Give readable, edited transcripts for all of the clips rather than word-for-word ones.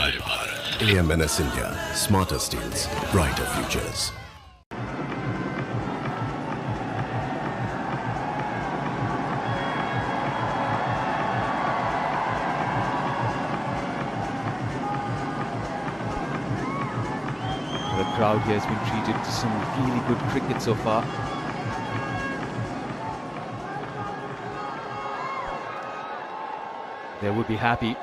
AMNS India, smarter steels, brighter futures. The crowd here has been treated to some really good cricket so far. They would be happy with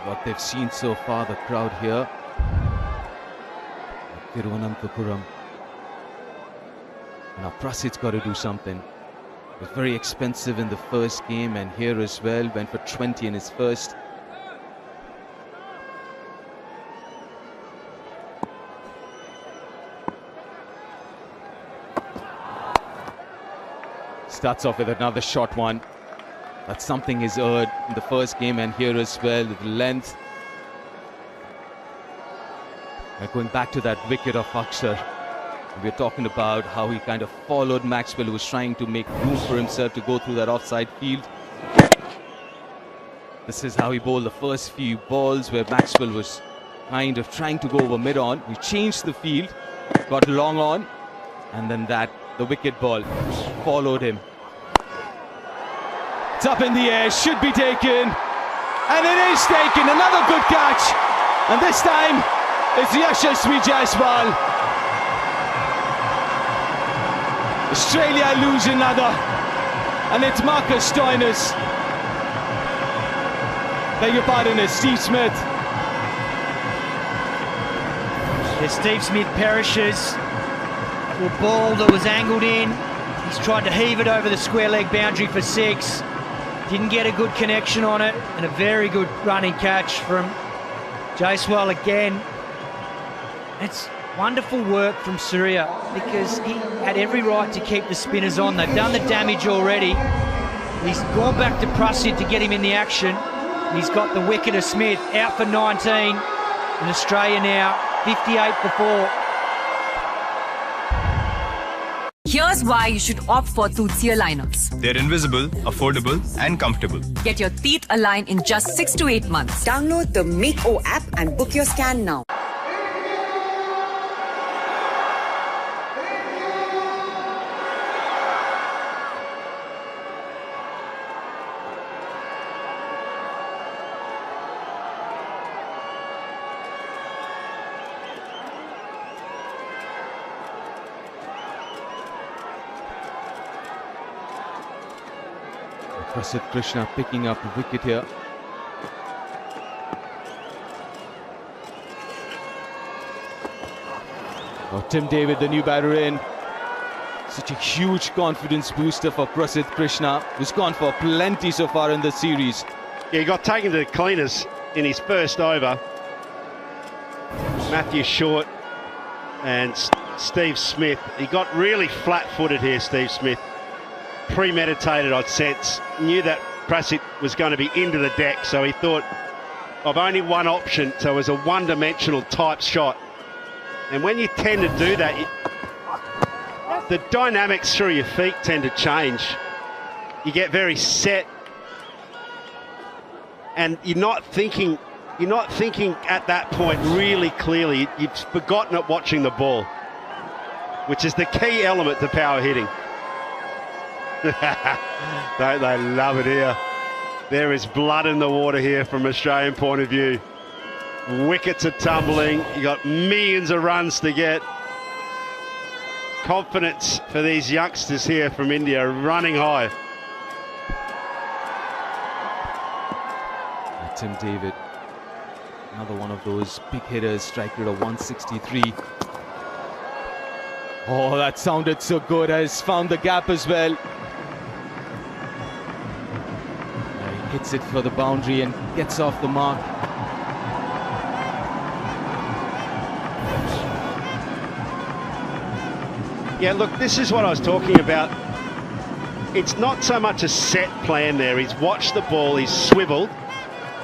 what they've seen so far, the crowd here at Thiruvananthapuram. Now Prasid's got to do something. It was very expensive in the first game, and here as well, went for 20 in his first. Starts off with another short one. That's something he's earned in the first game, and here as well, with length. And going back to that wicket of Akshar, we're talking about how he kind of followed Maxwell, who was trying to make room for himself to go through that offside field. This is how he bowled the first few balls, where Maxwell was kind of trying to go over mid-on. He changed the field, got long on, and then the wicket ball followed him. It's up in the air, should be taken, and it is taken. Another good catch, and this time it's Yashasvi Jaiswal. Australia lose another, and it's Marcus Stoinis. Beg your pardon, it's Steve Smith. Yeah, Steve Smith perishes. A ball that was angled in. He's tried to heave it over the square leg boundary for 6. Didn't get a good connection on it, and a very good running catch from Jaiswal again. It's wonderful work from Surya, because he had every right to keep the spinners on. They've done the damage already. He's gone back to Prasid to get him in the action. He's got the wicket of Smith out for 19, and Australia now 58 for 4. Here's why you should opt for Tutsia liners. They're invisible, affordable, and comfortable. Get your teeth aligned in just 6 to 8 months. Download the Make-O app and book your scan now. Prasid Krishna picking up the wicket here. Oh, Tim David, the new batter in. Such a huge confidence booster for Prasid Krishna, who's gone for plenty so far in the series. Yeah, he got taken to the cleaners in his first over. Matthew Short and Steve Smith. He got really flat-footed here, Steve Smith. Premeditated, I'd sense. Knew that Prasid was going to be into the deck, so he thought of only one option, so it was a one-dimensional type shot. And when you tend to do that, the dynamics through your feet tend to change. You get very set, and you're not thinking at that point really clearly. You've forgotten it watching the ball, which is the key element to power hitting. Don't they love it here? There is blood in the water here from Australian point of view. Wickets are tumbling. You got millions of runs to get. Confidence for these youngsters here from India running high. Tim David, another one of those big hitters, strike rate of 163. Oh, that sounded so good. Has found the gap as well. He hits it for the boundary and gets off the mark. Yeah, look, this is what I was talking about. It's not so much a set plan there. He's watched the ball, he's swiveled,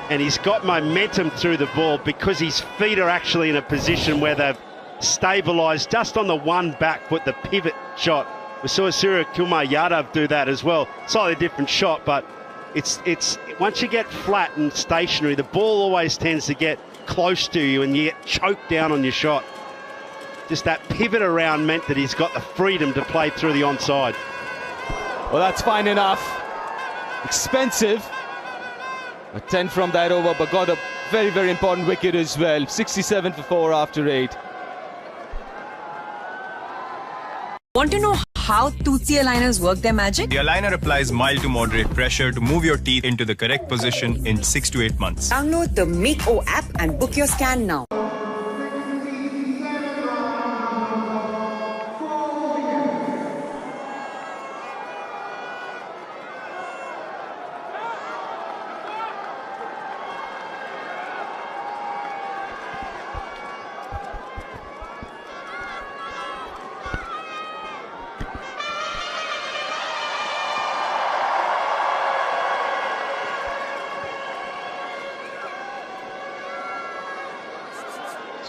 and he's got momentum through the ball because his feet are actually in a position where they've stabilised just on the one back foot, the pivot shot. We saw Surya Kumar Yadav do that as well. Slightly different shot, but it's once you get flat and stationary, the ball always tends to get close to you and you get choked down on your shot. Just that pivot around meant that he's got the freedom to play through the onside. Well, that's fine enough. Expensive. A 10 from that over, but got a very, very important wicket as well. 67 for 4 after 8. Want to know how Tootsie aligners work their magic? The aligner applies mild to moderate pressure to move your teeth into the correct position in 6 to 8 months. Download the Make-O app and book your scan now.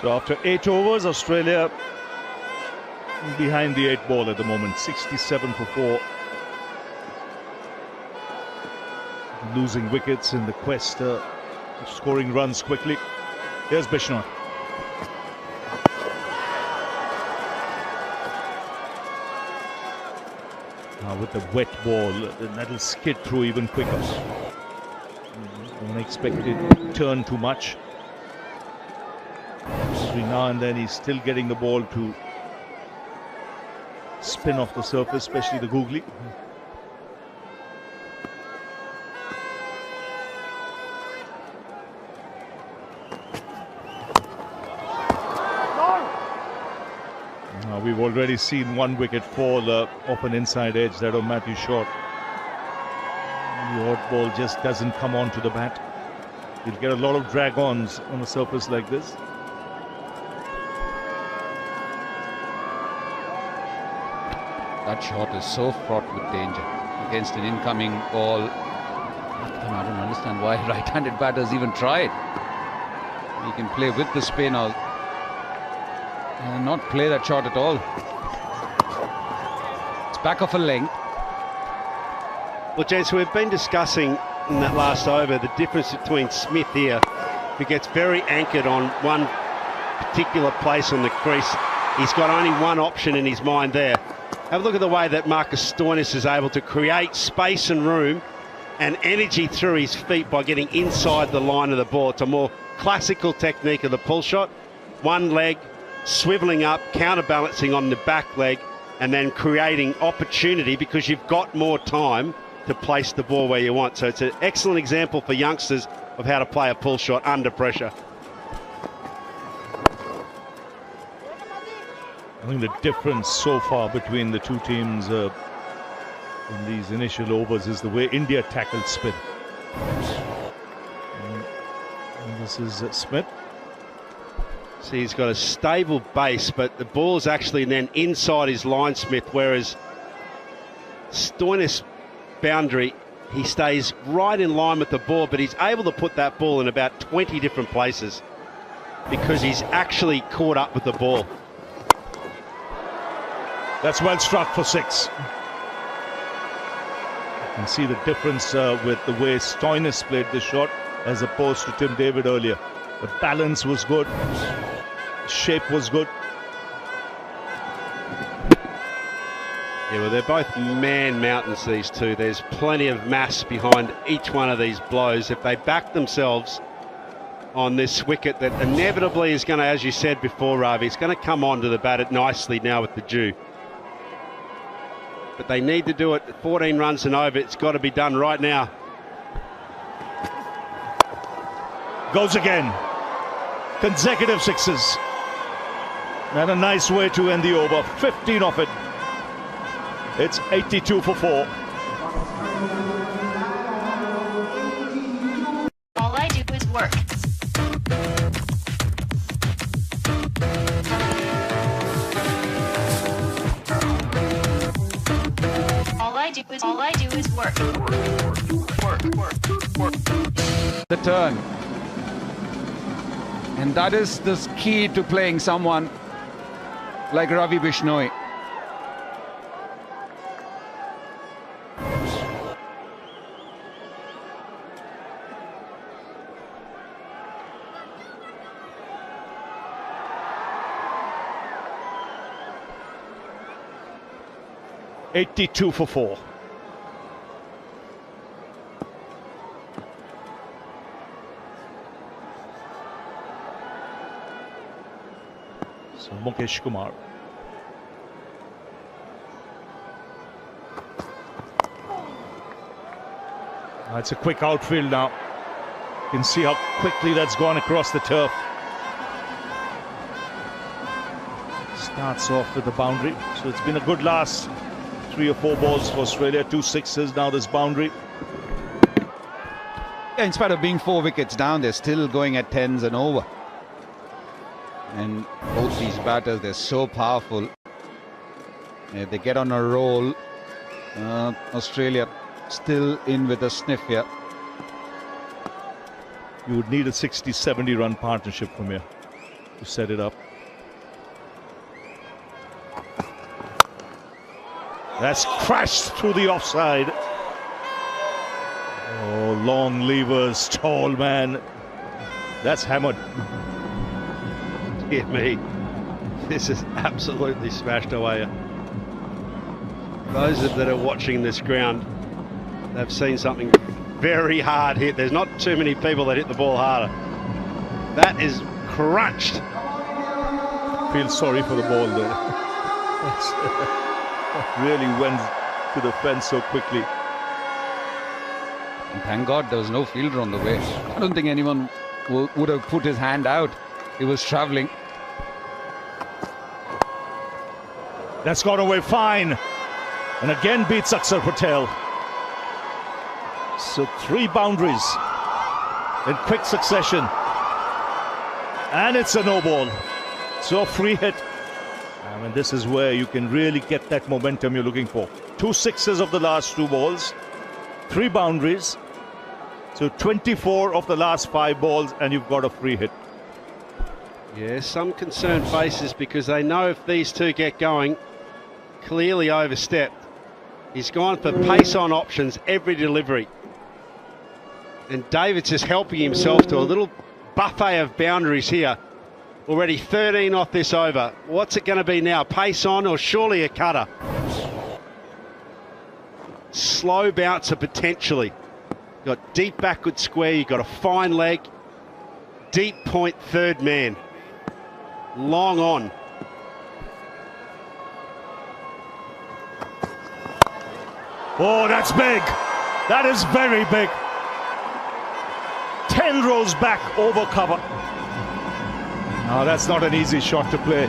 So after 8 overs, Australia behind the 8 ball at the moment, 67 for 4. Losing wickets in the quest of scoring runs quickly. Here's Bishnoi. Now with the wet ball, that'll skid through even quicker. Don't expect it to turn too much. Every now and then he's still getting the ball to spin off the surface, especially the googly. Now we've already seen 1 wicket fall off an inside edge, that of Matthew Short. The odd ball just doesn't come onto the bat. You'll get a lot of drag-ons on a surface like this. That shot is so fraught with danger against an incoming ball. I don't understand why right-handed batters even try it. He can play with the spin or not play that shot at all. It's back off a length. Well, gents, we've been discussing in that last over the difference between Smith here, who gets very anchored on one particular place on the crease. He's got only one option in his mind there. Have a look at the way that Marcus Stoinis is able to create space and room and energy through his feet by getting inside the line of the ball. It's a more classical technique of the pull shot. One leg, swivelling up, counterbalancing on the back leg, and then creating opportunity because you've got more time to place the ball where you want. So it's an excellent example for youngsters of how to play a pull shot under pressure. I think the difference so far between the two teams in these initial overs is the way India tackled spin. And this is Smith. See, he's got a stable base, but the ball's actually then inside his line, Smith, whereas Stoinis' boundary, he stays right in line with the ball, but he's able to put that ball in about 20 different places because he's actually caught up with the ball. That's well struck for 6. You can see the difference with the way Stoinis played this shot as opposed to Tim David earlier. The balance was good, shape was good. Yeah, well, they're both man mountains, these two. There's plenty of mass behind each one of these blows. If they back themselves on this wicket that inevitably is going to, as you said before, Ravi, it's going to come onto the bat nicely now with the dew. But they need to do it. 14 runs and over. It's got to be done right now. Goes again. Consecutive 6s. And a nice way to end the over. 15 off it. It's 82 for 4. All I do is work. All I do is work. Work. The turn. And that is the key to playing someone like Ravi Bishnoi. 82 for 4. So Mukesh Kumar. It's a quick outfield now. You can see how quickly that's gone across the turf. Starts off with the boundary. So it's been a good last 3 or 4 balls for Australia. 2 sixes, now this boundary. Yeah, in spite of being 4 wickets down, they're still going at 10s and over. And both these batters, they're so powerful. They get on a roll. Australia still in with a sniff here. You would need a 60-70 run partnership from here to set it up. That's crashed through the offside. Oh, long levers, tall man. That's hammered. Hit me. This is absolutely smashed away. Those that are watching this ground, they've seen something very hard hit. There's not too many people that hit the ball harder. That is crunched. Feel sorry for the ball there. Really went to the fence so quickly. And thank God there was no fielder on the way. I don't think anyone would have put his hand out. He was travelling. That's gone away fine. And again beats Akshar Patel. So 3 boundaries in quick succession. And it's a no ball. So free hit. I mean, this is where you can really get that momentum you're looking for. 2 sixes of the last 2 balls. 3 boundaries. So 24 of the last 5 balls and you've got a free hit. Yeah, some concerned faces because they know if these two get going, clearly overstepped. He's gone for pace-on options every delivery. And David's just helping himself to a little buffet of boundaries here. Already 13 off this over. What's it going to be now? Pace-on or surely a cutter? Slow bouncer potentially. Got deep backward square, you've got a fine leg. Deep point third man. Long on. Oh, that's big. That is very big. 10 rows back over cover. Now that's not an easy shot to play.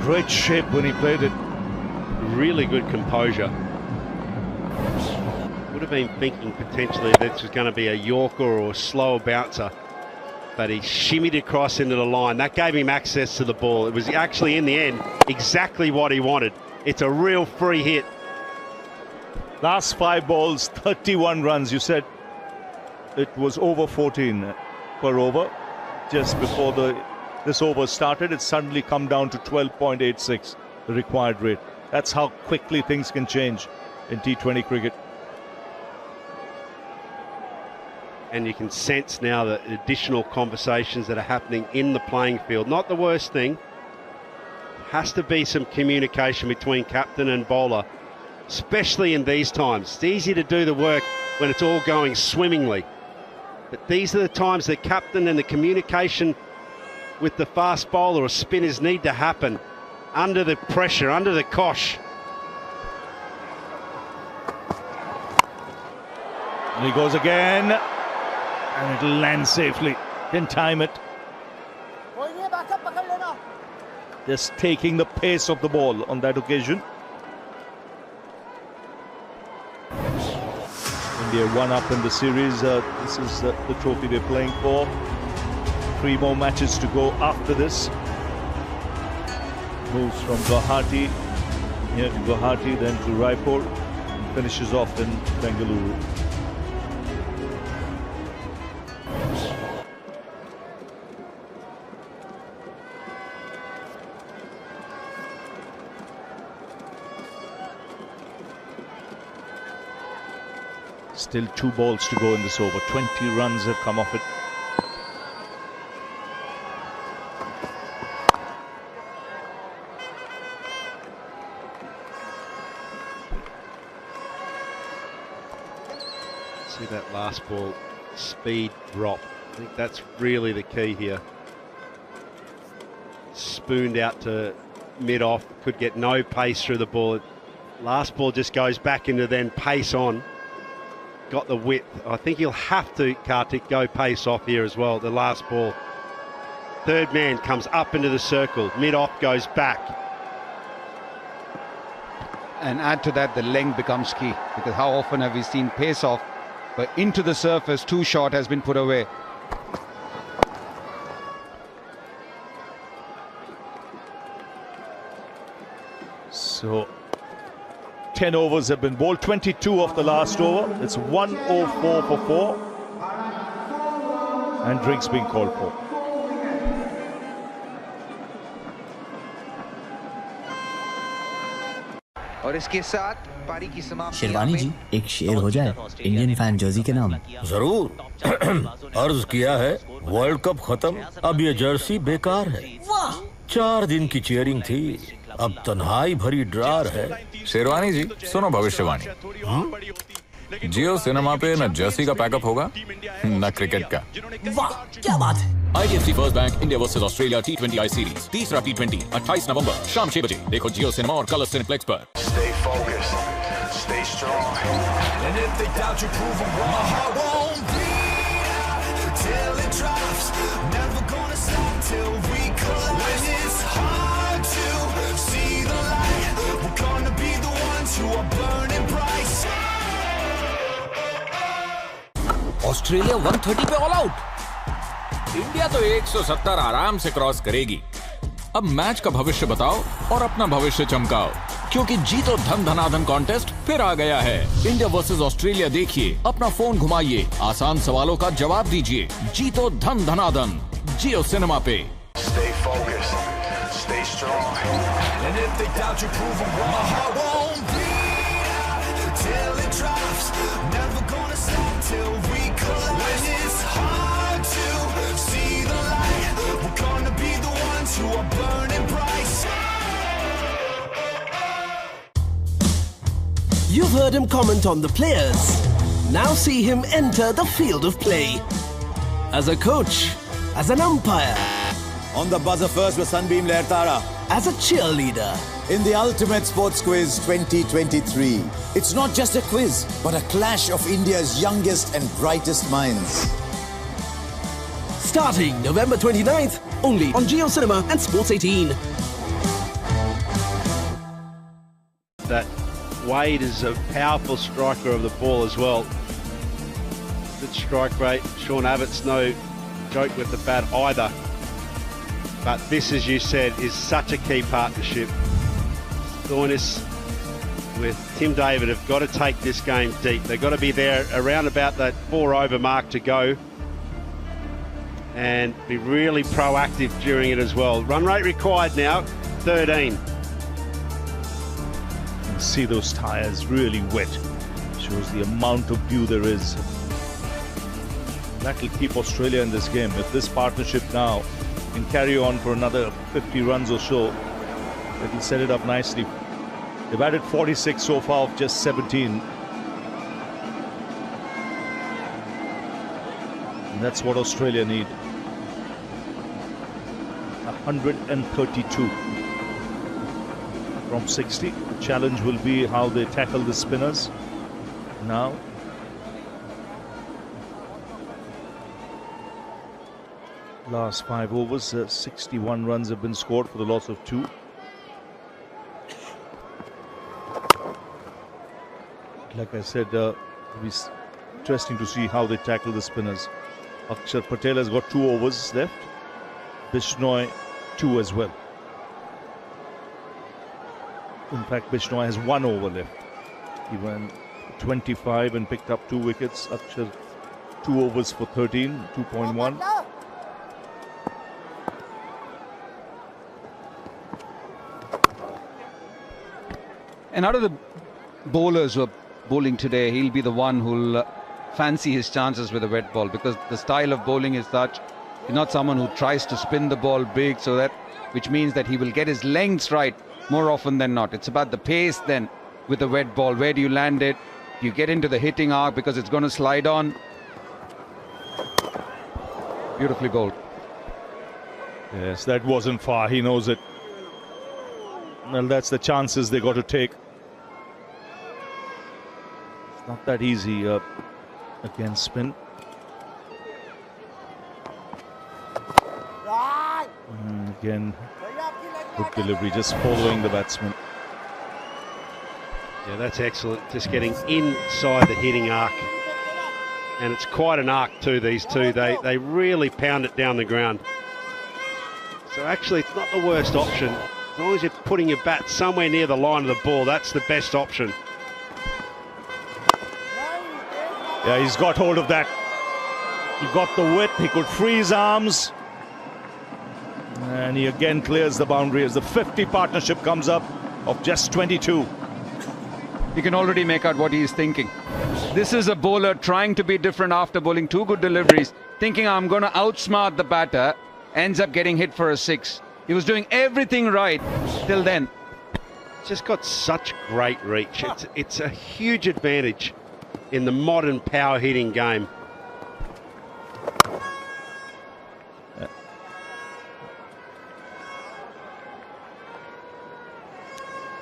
Great shape when he played it. Really good composure. Would have been thinking potentially this was going to be a Yorker or a slower bouncer. But he shimmied across into the line. That gave him access to the ball. It was actually, in the end, exactly what he wanted. It's a real free hit. Last 5 balls, 31 runs. You said it was over 14 per over. Just before this over started, it's suddenly come down to 12.86, the required rate. That's how quickly things can change in T20 cricket. And you can sense now the additional conversations that are happening in the playing field. Not the worst thing. Has to be some communication between captain and bowler, especially in these times. It's easy to do the work when it's all going swimmingly. But these are the times the captain and the communication with the fast bowler or spinners need to happen under the pressure, under the cosh. And he goes again. And it'll land safely. Didn't time it. Just taking the pace of the ball on that occasion. India 1 up in the series. This is the trophy they're playing for. 3 more matches to go after this. Moves from Guwahati here to Guwahati, then to Raipur, and finishes off in Bengaluru. Still 2 balls to go in this over. 20 runs have come off it. See that last ball, speed drop. I think that's really the key here. Spooned out to mid-off, could get no pace through the ball. Last ball just goes back into then pace on. Got the width. I think he'll have to, Kartik, go pace off here as well, the last ball. Third man comes up into the circle. Mid-off goes back. And add to that, the length becomes key. Because how often have we seen pace off, but into the surface, too short has been put away. So 10 overs have been bowled, 22 of the last over. It's 104 for 4. And drinks being called for. और इसके साथ पारी की समाप्ति शेरवानी जी एक शेर हो जाए इंडियन फैन जर्सी के नाम। जरूर। अर्ज किया है, वर्ल्ड कप खत्म, अब ये जर्सी बेकार है। 4 दिन की चीयरिंग थी, अब तन्हाई भरी ड्रार है। शेरवानी जी सुनो भविष्यवाणी। जियो सिनेमा पे न जर्सी का पैकअप होगा न क्रिकेट का। वाह क्या बात है। IDFC first bank India versus Australia T20 आई सीरीज, तीसरा T20 28 नवंबर शाम 6 बजे देखो जियो सिनेमा और कलर सिनेप्लेक्स पर। Stay focused, stay strong, and if they doubt you, prove them wrong. My heart won't bleed out till it drops. Never gonna stop till we collide. It's hard to see the light. We're gonna be the ones who are burning bright. Australia 130 पे all out. India तो 170 आराम से cross करेगी। अब match का भविष्य बताओ और अपना भविष्य चमकाओ, क्योंकि जीतो धन धनाधन कॉन्टेस्ट फिर आ गया है। इंडिया वर्सेस ऑस्ट्रेलिया देखिए, अपना फोन घुमाइए, आसान सवालों का जवाब दीजिए, जीतो धन धनाधन जियो सिनेमा पे। Stay focused, stay strong, and if they doubt you, prove them wrong. My heart won't bleed out till it drops. Never gonna stop till we collide. It's hard to see the light. We're gonna be the ones who are burning bright. You've heard him comment on the players. Now see him enter the field of play. As a coach, as an umpire. On the buzzer first with Sunbeam Lertara. As a cheerleader. In the Ultimate Sports Quiz 2023. It's not just a quiz, but a clash of India's youngest and brightest minds. Starting November 29th, only on Jio Cinema and Sports 18. That Wade is a powerful striker of the ball as well. Good strike rate. Sean Abbott's no joke with the bat either. But this, as you said, is such a key partnership. Thornis with Tim David have got to take this game deep. They've got to be there around about that 4 over mark to go and be really proactive during it as well. Run rate required now, 13. See those tyres really wet. Shows the amount of dew there is. That will keep Australia in this game. If this partnership now can carry on for another 50 runs or so, it will set it up nicely. They've added 46 so far of just 17. And that's what Australia need. 132 from 60. The challenge will be how they tackle the spinners. Now, last 5 overs, 61 runs have been scored for the loss of 2. Like I said, it'll be interesting to see how they tackle the spinners. Akshar Patel has got 2 overs left. Bishnoi 2 as well. In fact, Bishnoi has 1 over left. He ran 25 and picked up 2 wickets. Akshar 2 overs for 13, 2.1. And out of the bowlers who are bowling today, he'll be the one who'll fancy his chances with a wet ball, because the style of bowling is such. He's not someone who tries to spin the ball big, so that, which means that he will get his lengths right more often than not. It's about the pace then with the wet ball. Where do you land it? You get into the hitting arc because it's going to slide on. Beautifully bowled. Yes, that wasn't far. He knows it. Well, that's the chances they got to take. It's not that easy against spin. And again, good delivery, just following the batsman. Yeah, that's excellent. Just getting inside the hitting arc. And it's quite an arc too, these two. They really pound it down the ground. So actually, it's not the worst option. As long as you're putting your bat somewhere near the line of the ball, that's the best option. Yeah, he's got hold of that. He got the width, he could free his arms. And he again clears the boundary as the 50 partnership comes up of just 22. You can already make out what he is thinking. This is a bowler trying to be different after bowling 2 good deliveries, thinking I'm going to outsmart the batter, ends up getting hit for a 6. He was doing everything right till then. Just got such great reach. It's a huge advantage in the modern power hitting game.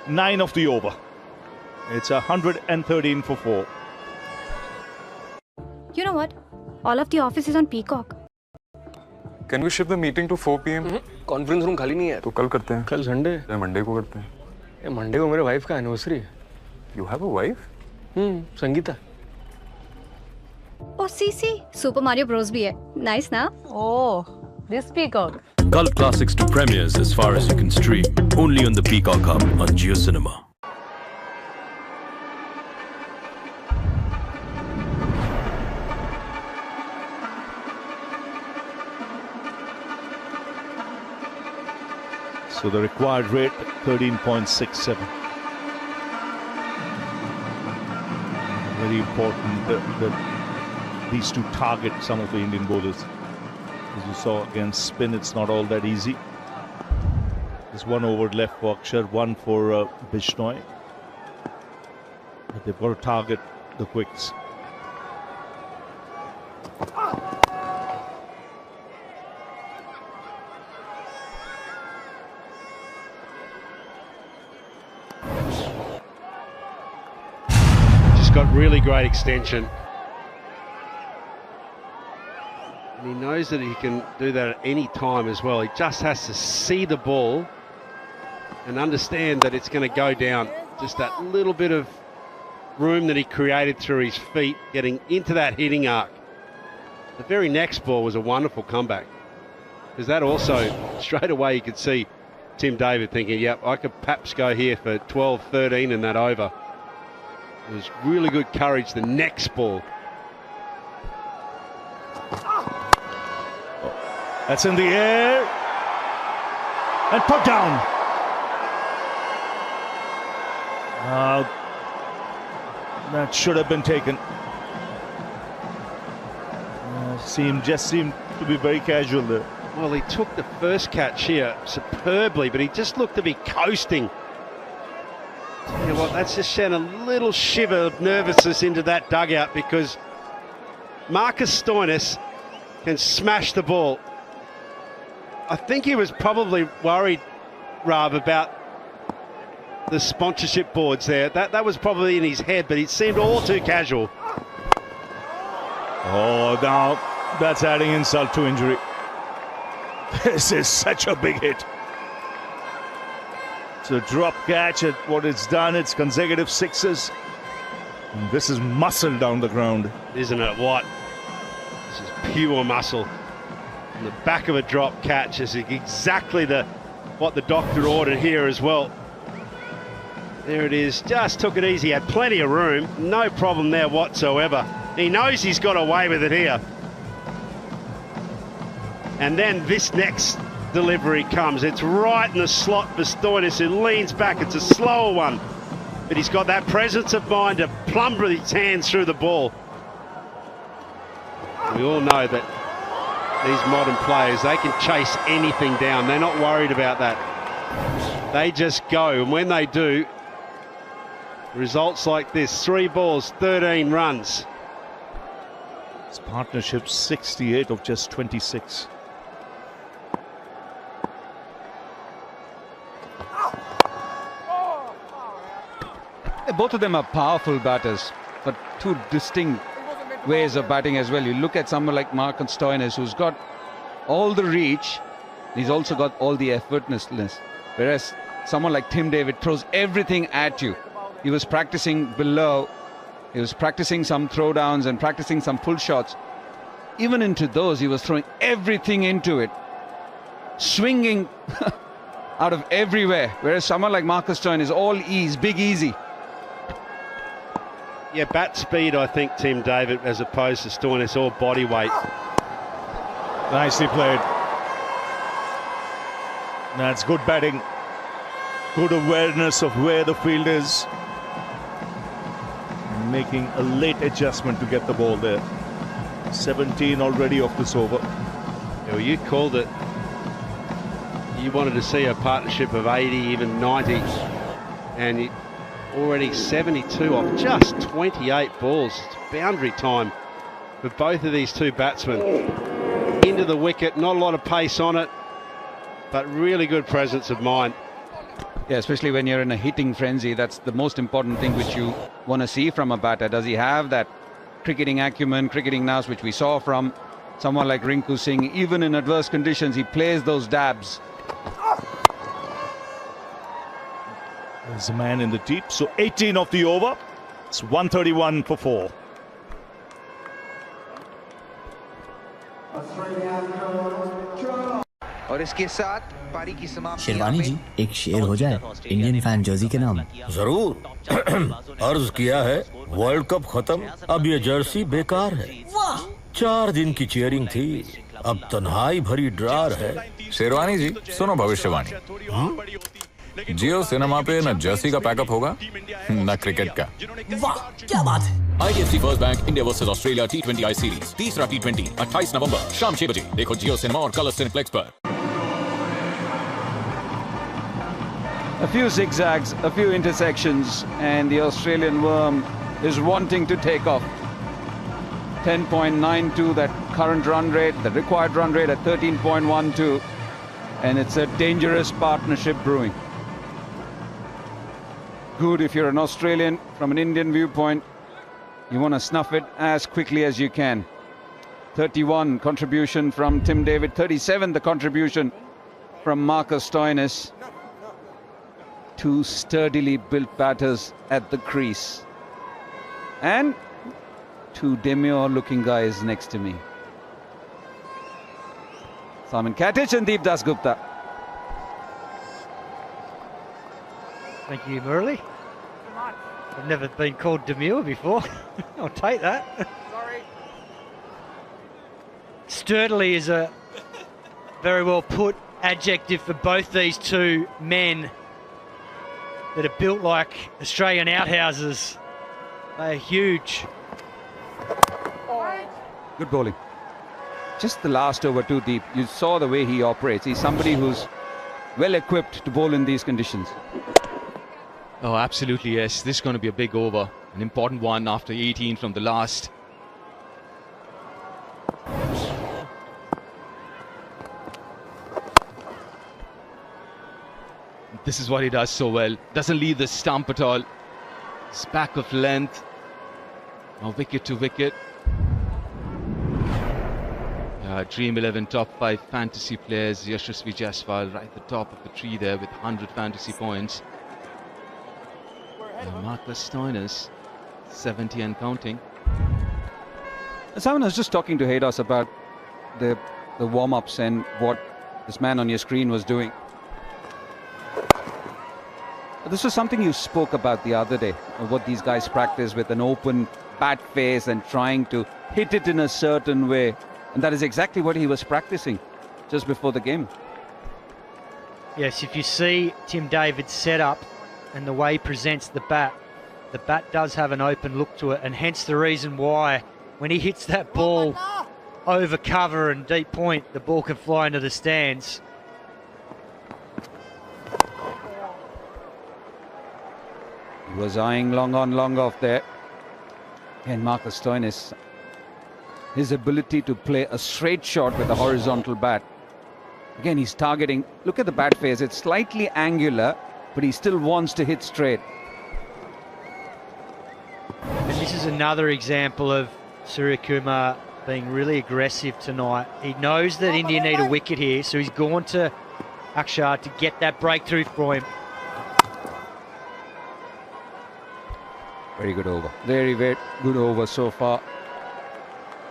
Nine of the over. It's 113 for 4. You know what? All of the office is on Peacock. Can we shift the meeting to 4 p.m? Conference room खाली नहीं है तो कल करते हैं. कल Sunday या Monday को करते हैं. मंडे को मेरे वाइफ का एनिवर्सरी है. You have a wife? Sangeeta. Oh, see, Super Mario Bros भी है. Nice ना? Oh, this Peacock. Cult classics to premieres as far as you can stream. Only on the Peacock Hub on Jio Cinema. So the required rate, 13.67. Very important that these two target some of the Indian bowlers. As you saw against spin, it's not all that easy. There's 1 over left for Akshar, 1 for Bishnoi. But they've got to target the quicks. Got really great extension. And he knows that he can do that at any time as well. He just has to see the ball and understand that it's going to go down. Just that little bit of room that he created through his feet, getting into that hitting arc. The very next ball was a wonderful comeback. Because that also, straight away you could see Tim David thinking, yep, I could perhaps go here for 12, 13 in that over. It was really good courage the next ball. That's in the air. And put down. That should have been taken. Just seemed to be very casual there. Well, he took the first catch here superbly, but he just looked to be coasting. You know what, that's just sent a little shiver of nervousness into that dugout because Marcus Stoinis can smash the ball. I think he was probably worried, Rav, about the sponsorship boards there. That was probably in his head, but it seemed all too casual. Oh, now that's adding insult to injury. This is such a big hit. It's a drop catch at what it's done. It's consecutive 6s. And this is muscle down the ground. Isn't it what? This is pure muscle. And the back of a drop catch is exactly what the doctor ordered here as well. There it is. Just took it easy. Had plenty of room. No problem there whatsoever. He knows he's got away with it here. And then this next delivery comes. It's right in the slot for Stoinis, who leans back. It's a slower one, but he's got that presence of mind to plumb with his hands through the ball. We all know that these modern players, they can chase anything down. They're not worried about that. They just go, and when they do, Results like this, 3 balls, 13 runs. His partnership 68 of just 26. Both of them are powerful batters, but two distinct ways of batting as well. You look at someone like Marcus Stoinis, who's got all the reach, he's also got all the effortlessness, whereas someone like Tim David throws everything at you. He was practicing below, he was practicing some throwdowns and practicing some pull shots. Even into those, he was throwing everything into it, swinging out of everywhere, whereas someone like Marcus Stoinis is all ease, big easy. Yeah, bat speed, I think, Tim David, as opposed to Stoinis, all body weight. Nicely played. That's good batting. Good awareness of where the field is. Making a late adjustment to get the ball there. 17 already off this over. Yeah, well, you called it. You wanted to see a partnership of 80, even 90. And already 72 off just 28 balls. It's boundary time for both of these two batsmen. Into the wicket, not a lot of pace on it, but really good presence of mind. Yeah, especially when you're in a hitting frenzy, that's the most important thing which you want to see from a batter. Does he have that cricketing acumen, cricketing nous, which we saw from someone like Rinku Singh? Even in adverse conditions, he plays those dabs. There's a man in the deep, so 18 off the over. It's 131 for 4. और इसके साथ पारी की समाप्ति। शेरवानी जी, एक शेर हो जाए इंडियन फैन जर्सी के नाम। जरूर। अर्ज किया है, वर्ल्ड कप खत्म, अब ये जर्सी बेकार है। 4 दिन की चीयरिंग थी, अब तन्हाई भरी ड्रार है। शेरवानी जी, सुनो भविष्यवाणी। जियो सिनेमा पे न जर्सी का पैकअप होगा न क्रिकेट का। वाह, क्या बात है। IDFC first bank India versus Australia T20 series, तीसरा T20 28 नवंबर शाम 6 बजे देखो जियो सिनेमा और कलर सिनेप्लेक्स पर। A few zigzags, a few intersections, and the Australian worm is wanting to take off. 10.92, that current run rate, the required run rate at 13.12, and it's a dangerous partnership brewing. Good if you're an Australian. From an Indian viewpoint, you want to snuff it as quickly as you can. 31 contribution from Tim David, 37 the contribution from Marcus Stoinis. Two sturdily built batters at the crease. And two demure looking guys next to me. Simon Katich and Deep Das Gupta. Thank you, Murali. I've never been called demure before. I'll take that. Sorry. Sturdily is a very well put adjective for both these two men that are built like Australian outhouses. They are huge. Good bowling. Just the last over too deep. You saw the way he operates. He's somebody who's well equipped to bowl in these conditions. Oh, absolutely, yes. This is going to be a big over. An important one after 18 from the last. This is what he does so well. Doesn't leave the stump at all. It's back of length. Now wicket to wicket. Dream 11 top 5 fantasy players. Yashasvi Jaiswal right at the top of the tree there with 100 fantasy points. Marcus Stoinis 70 and counting. Someone was just talking to Haydos about the warm-ups and what this man on your screen was doing. This was something you spoke about the other day, of what these guys practice with an open bat face and trying to hit it in a certain way. And that is exactly what he was practicing just before the game. Yes, if you see Tim David's setup and the way he presents the bat does have an open look to it, and hence the reason why when he hits that ball over cover and deep point, the ball can fly into the stands. was eyeing long on, long off there. And Marcus Turnip, his ability to play a straight shot with a horizontal bat. Again, he's targeting. Look at the bat face. It's slightly angular, but he still wants to hit straight. And this is another example of Suryakumar being really aggressive tonight. He knows that India need a wicket here, so he's gone to Akshar to get that breakthrough for him. Very good over. Very, very good over so far.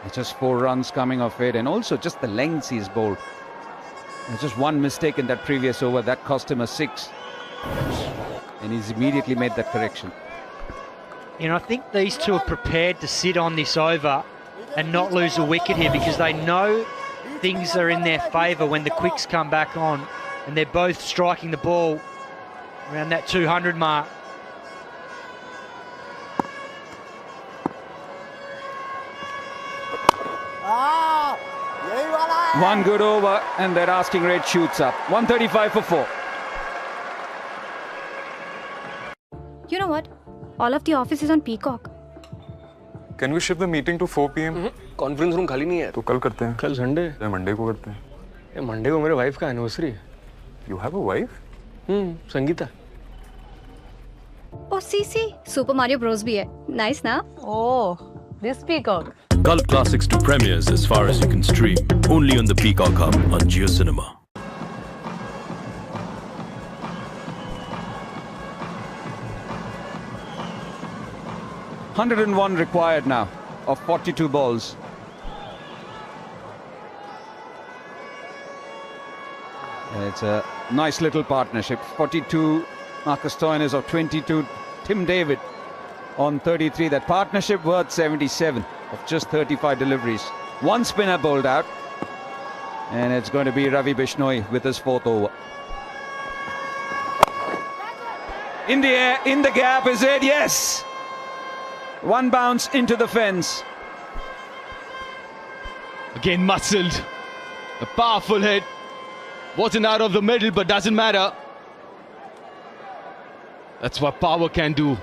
It's just 4 runs coming off it, and also just the lengths he's bowled. There's just one mistake in that previous over that cost him a 6, and he's immediately made that correction. You know, I think these two are prepared to sit on this over and not lose a wicket here, because they know things are in their favour when the quicks come back on, and they're both striking the ball around that 200 mark. One good over, and their asking rate shoots up. 135 for 4. You know what? All of the office is on Peacock. Can we shift the meeting to 4 p.m? Conference room खाली नहीं है। तो कल करते हैं। कल Sunday. या Monday को करते हैं। ये मंडे को मेरे वाइफ का एनिवर्सरी है। You have a wife? Sangeeta. Oh, see, Super Mario Bros. भी है. Nice ना? Oh, this Peacock. Cult classics to premieres as far as you can stream. Only on the Peacock Hub on JioCinema. $101 required now of 42 balls. And it's a nice little partnership. 42 Marcus Turnip of 22 Tim David on 33. That partnership worth 77 of just 35 deliveries. One spinner bowled out, and it's going to be Ravi Bishnoi with his 4th over. In the air, in the gap, is it? Yes! One bounce into the fence. Again muscled. A powerful hit. Wasn't out of the middle, but doesn't matter. That's what power can do.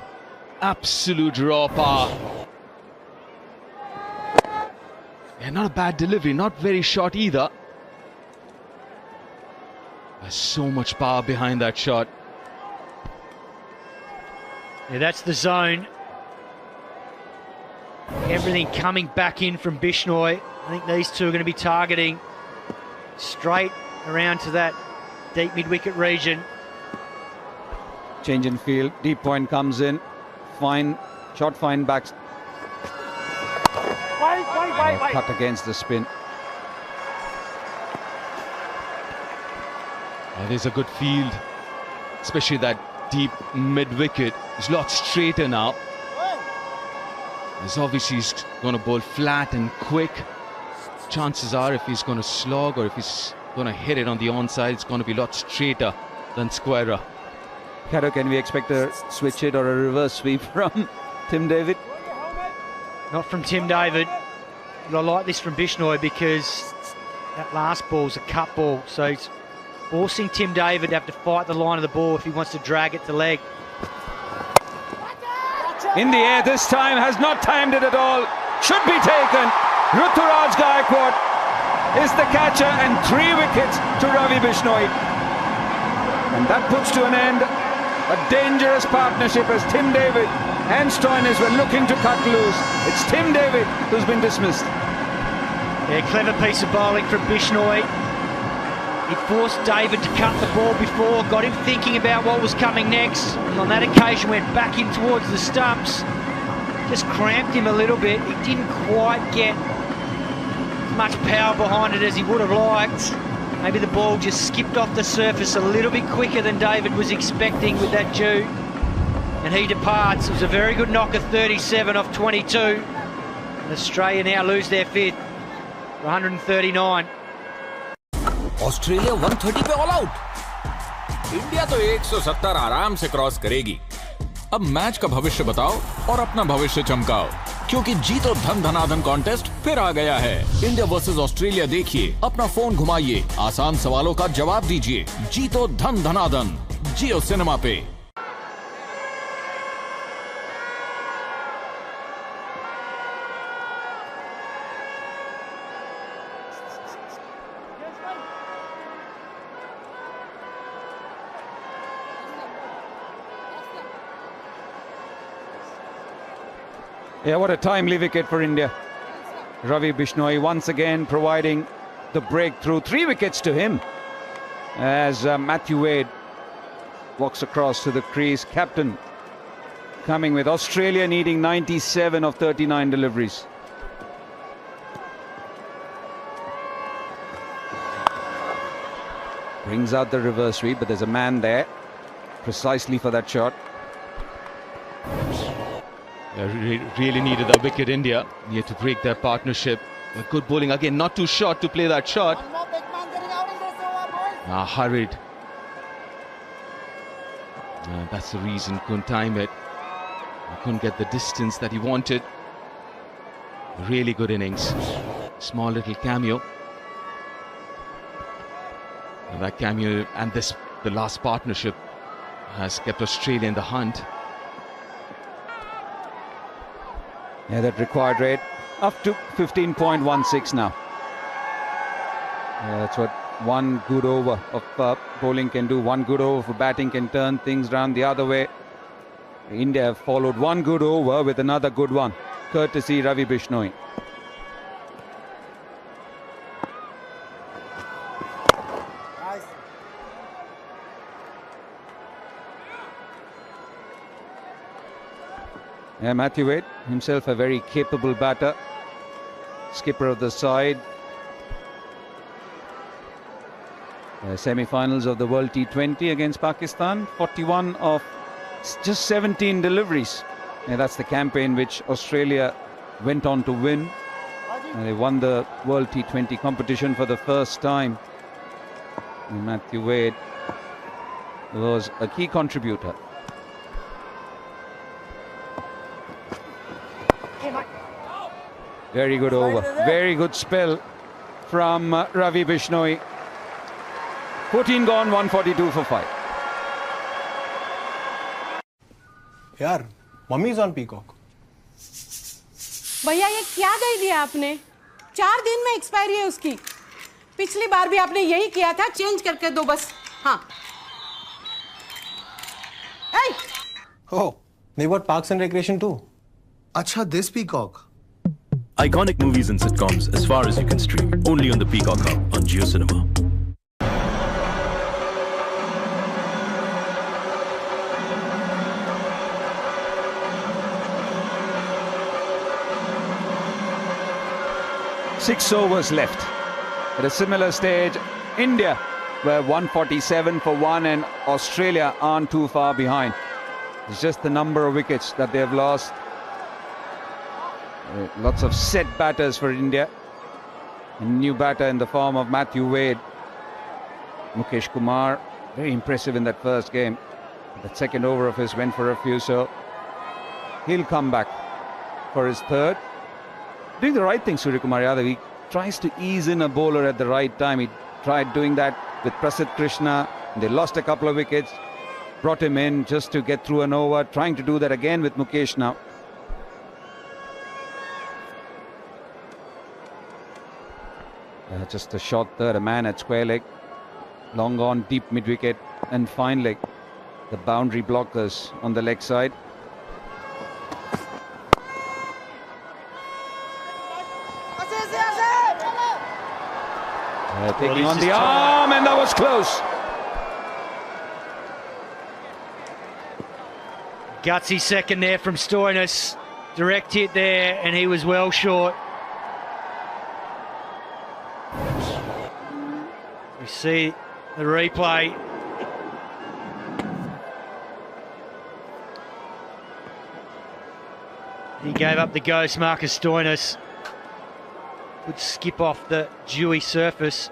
Absolute raw power. Yeah, not a bad delivery, not very short either. There's so much power behind that shot. Yeah, that's the zone. Everything coming back in from Bishnoi. I think these two are going to be targeting straight around to that deep mid-wicket region. Change in field. Deep point comes in. Fine. Shot fine backs. Cut against the spin. That is a good field. Especially that deep mid-wicket. It's a lot straighter now. As obviously he's going to bowl flat and quick. Chances are if he's going to slog or if he's going to hit it on the onside, it's going to be a lot straighter than squarer. Kado, can we expect a switch hit or a reverse sweep from Tim David? Not from Tim David. But I like this from Bishnoi because that last ball's a cut ball. So he's forcing Tim David to have to fight the line of the ball if he wants to drag it to leg. In the air this time, has not timed it at all. Should be taken. Ruturaj Gaikwad is the catcher, and 3 wickets to Ravi Bishnoi. And that puts to an end a dangerous partnership as Tim David and Stoinis were looking to cut loose. It's Tim David who's been dismissed. Yeah, clever piece of bowling from Bishnoi. He forced David to cut the ball before, got him thinking about what was coming next, and on that occasion went back in towards the stumps. Just cramped him a little bit. He didn't quite get as much power behind it as he would have liked. Maybe the ball just skipped off the surface a little bit quicker than David was expecting with that dew. And he departs. It was a very good knock of 37 off 22. And Australia now lose their 5th for 139. Australia 130 पे all out. India तो 170 आराम से cross करेगी। अब match का भविष्य बताओ और अपना भविष्य चमकाओ, क्योंकि जीतो धन धनाधन कॉन्टेस्ट फिर आ गया है। इंडिया वर्सेस ऑस्ट्रेलिया देखिए, अपना फोन घुमाइए, आसान सवालों का जवाब दीजिए, जीतो धन धनाधन, जियो सिनेमा पे। Yeah, what a timely wicket for India. Ravi Bishnoi once again providing the breakthrough. 3 wickets to him as Matthew Wade walks across to the crease. Captain coming with Australia needing 97 of 39 deliveries. Brings out the reverse sweep, but there's a man there precisely for that shot. Really needed that wicket, India. Need to break their partnership. Good bowling again, not too short to play that shot. Hurried. That's the reason, couldn't time it. Couldn't get the distance that he wanted. Really good innings. Small little cameo. And that cameo and the last partnership has kept Australia in the hunt. Yeah, that required rate up to 15.16 now. That's what one good over of bowling can do. One good over for batting can turn things round the other way. India have followed one good over with another good one, courtesy Ravi Bishnoi. Yeah, Matthew Wade, himself a very capable batter, skipper of the side. Semi-finals of the World T20 against Pakistan, 41 of just 17 deliveries. Yeah, that's the campaign which Australia went on to win. They won the World T20 competition for the first time. And Matthew Wade was a key contributor. Very good over, very good spell from Ravi Bishnoi. 14 gone, 142 for 5. यार mummy is on peacock. भैया ये क्या दे दिया आपने? 4 दिन में expiry है उसकी। पिछली बार भी आपने यही किया था, चेंज करके दो बस। हाँ। Oh, they got Parks and Recreation too. अच्छा, this Peacock. Iconic movies and sitcoms as far as you can stream. Only on the Peacock Hub on JioCinema. Six overs left. At a similar stage, India were 147 for 1 and Australia aren't too far behind. It's just the number of wickets that they have lost. Lots of set batters for India. A new batter in the form of Matthew Wade. Mukesh Kumar, very impressive in that first game. That second over of his went for a few, so he'll come back for his third. Doing the right thing, Surya Kumar Yadav. He tries to ease in a bowler at the right time. He tried doing that with Prasidh Krishna. They lost a couple of wickets. Brought him in just to get through an over. Trying to do that again with Mukesh now. Just a short third, a man at square leg. Long on, deep mid-wicket and fine leg. The boundary blockers on the leg side. Taking on the arm, and that was close. Gutsy second there from Stoinis. Direct hit there, and he was well short. We see the replay. He gave up the ghost, Marcus Stoinis. Good skip off the dewy surface.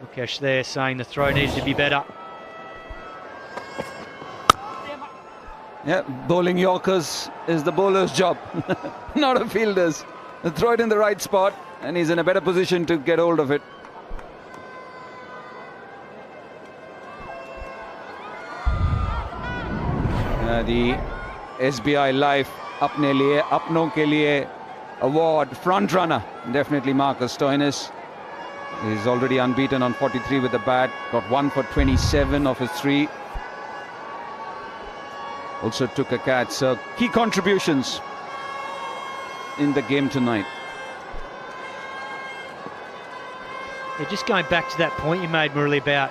Mukesh there saying the throw needed to be better. Yeah, bowling Yorkers is the bowler's job, not a fielder's. Throw it in the right spot, and he's in a better position to get hold of it. The SBI Life अपने लिए अपनों के लिए award front runner, definitely Marcus Stoinis. He's already unbeaten on 43 with the bat, got 1 for 27 of his 3. also took a catch. So key contributions in the game tonight. Yeah, just going back to that point you made, Murali, about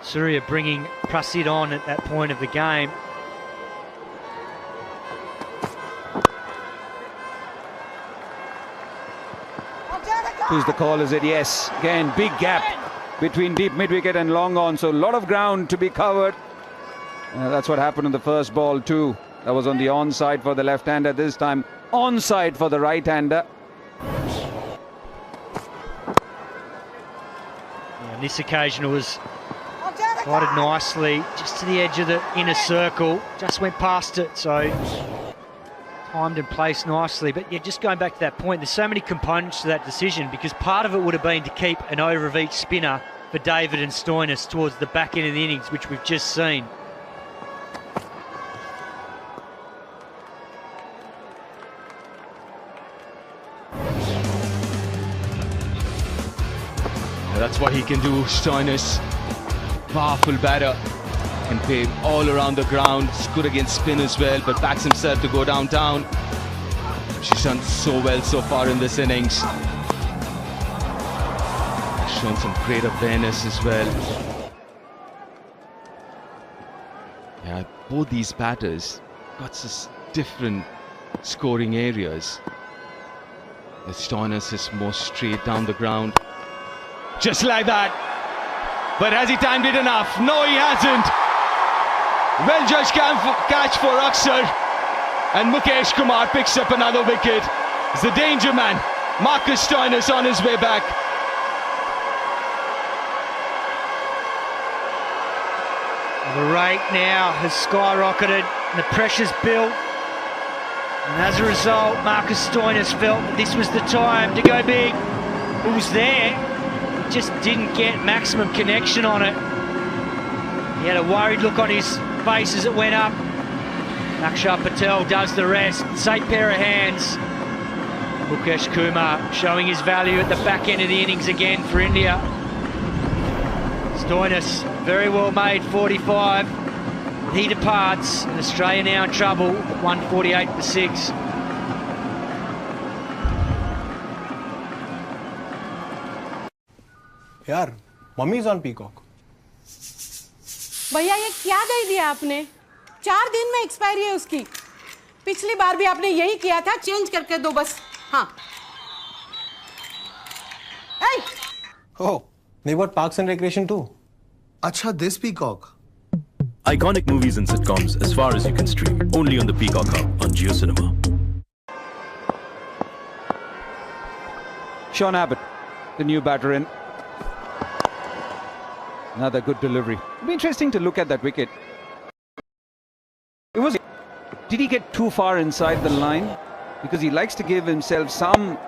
Surya bringing Prasid on at that point of the game. Who's the call? Is it? Yes. Again, big gap between deep mid-wicket and long on. So a lot of ground to be covered. That's what happened in the first ball too. That was on the onside for the left-hander. This time onside for the right-hander. On this occasion it was slotted nicely just to the edge of the inner circle, just went past it, so timed and placed nicely. But yeah, just going back to that point, there's so many components to that decision, because part of it would have been to keep an over of each spinner for David and Stoinis towards the back end of the innings, which we've just seen. That's what he can do, Stoinis. Powerful batter. Can play all around the ground. He's good against spin as well, but backs himself to go downtown. She's done so well so far in this innings. Shown some great awareness as well. Yeah, both these batters got such different scoring areas. The Stoinis is more straight down the ground. Just like that. But has he timed it enough? No, he hasn't. Well judged catch for Aksar. And Mukesh Kumar picks up another wicket. It's the danger man, Marcus Stoinis, on his way back. The rate now has skyrocketed and the pressure's built. And as a result, Marcus Stoinis felt that this was the time to go big. It was there. Just didn't get maximum connection on it. He had a worried look on his face as it went up. Akshar Patel does the rest. Safe pair of hands. Mukesh Kumar showing his value at the back end of the innings again for India. Stoinis, very well made, 45. He departs, and Australia now in trouble at 148 for 6. यार mummy is on peacock. भैया ये क्या दे दिया आपने? 4 दिन में expiry है उसकी। पिछली बार भी आपने यही किया था, चेंज करके दो बस। हाँ। Hey! Oh, they got Parks and Recreation too. अच्छा, this Peacock. Iconic movies and sitcoms as far as you can stream. Only on the Peacock Hub on JioCinema. Sean Abbott, the new batter in. Another good delivery. It'll be interesting to look at that wicket. Did he get too far inside the line? Because he likes to give himself some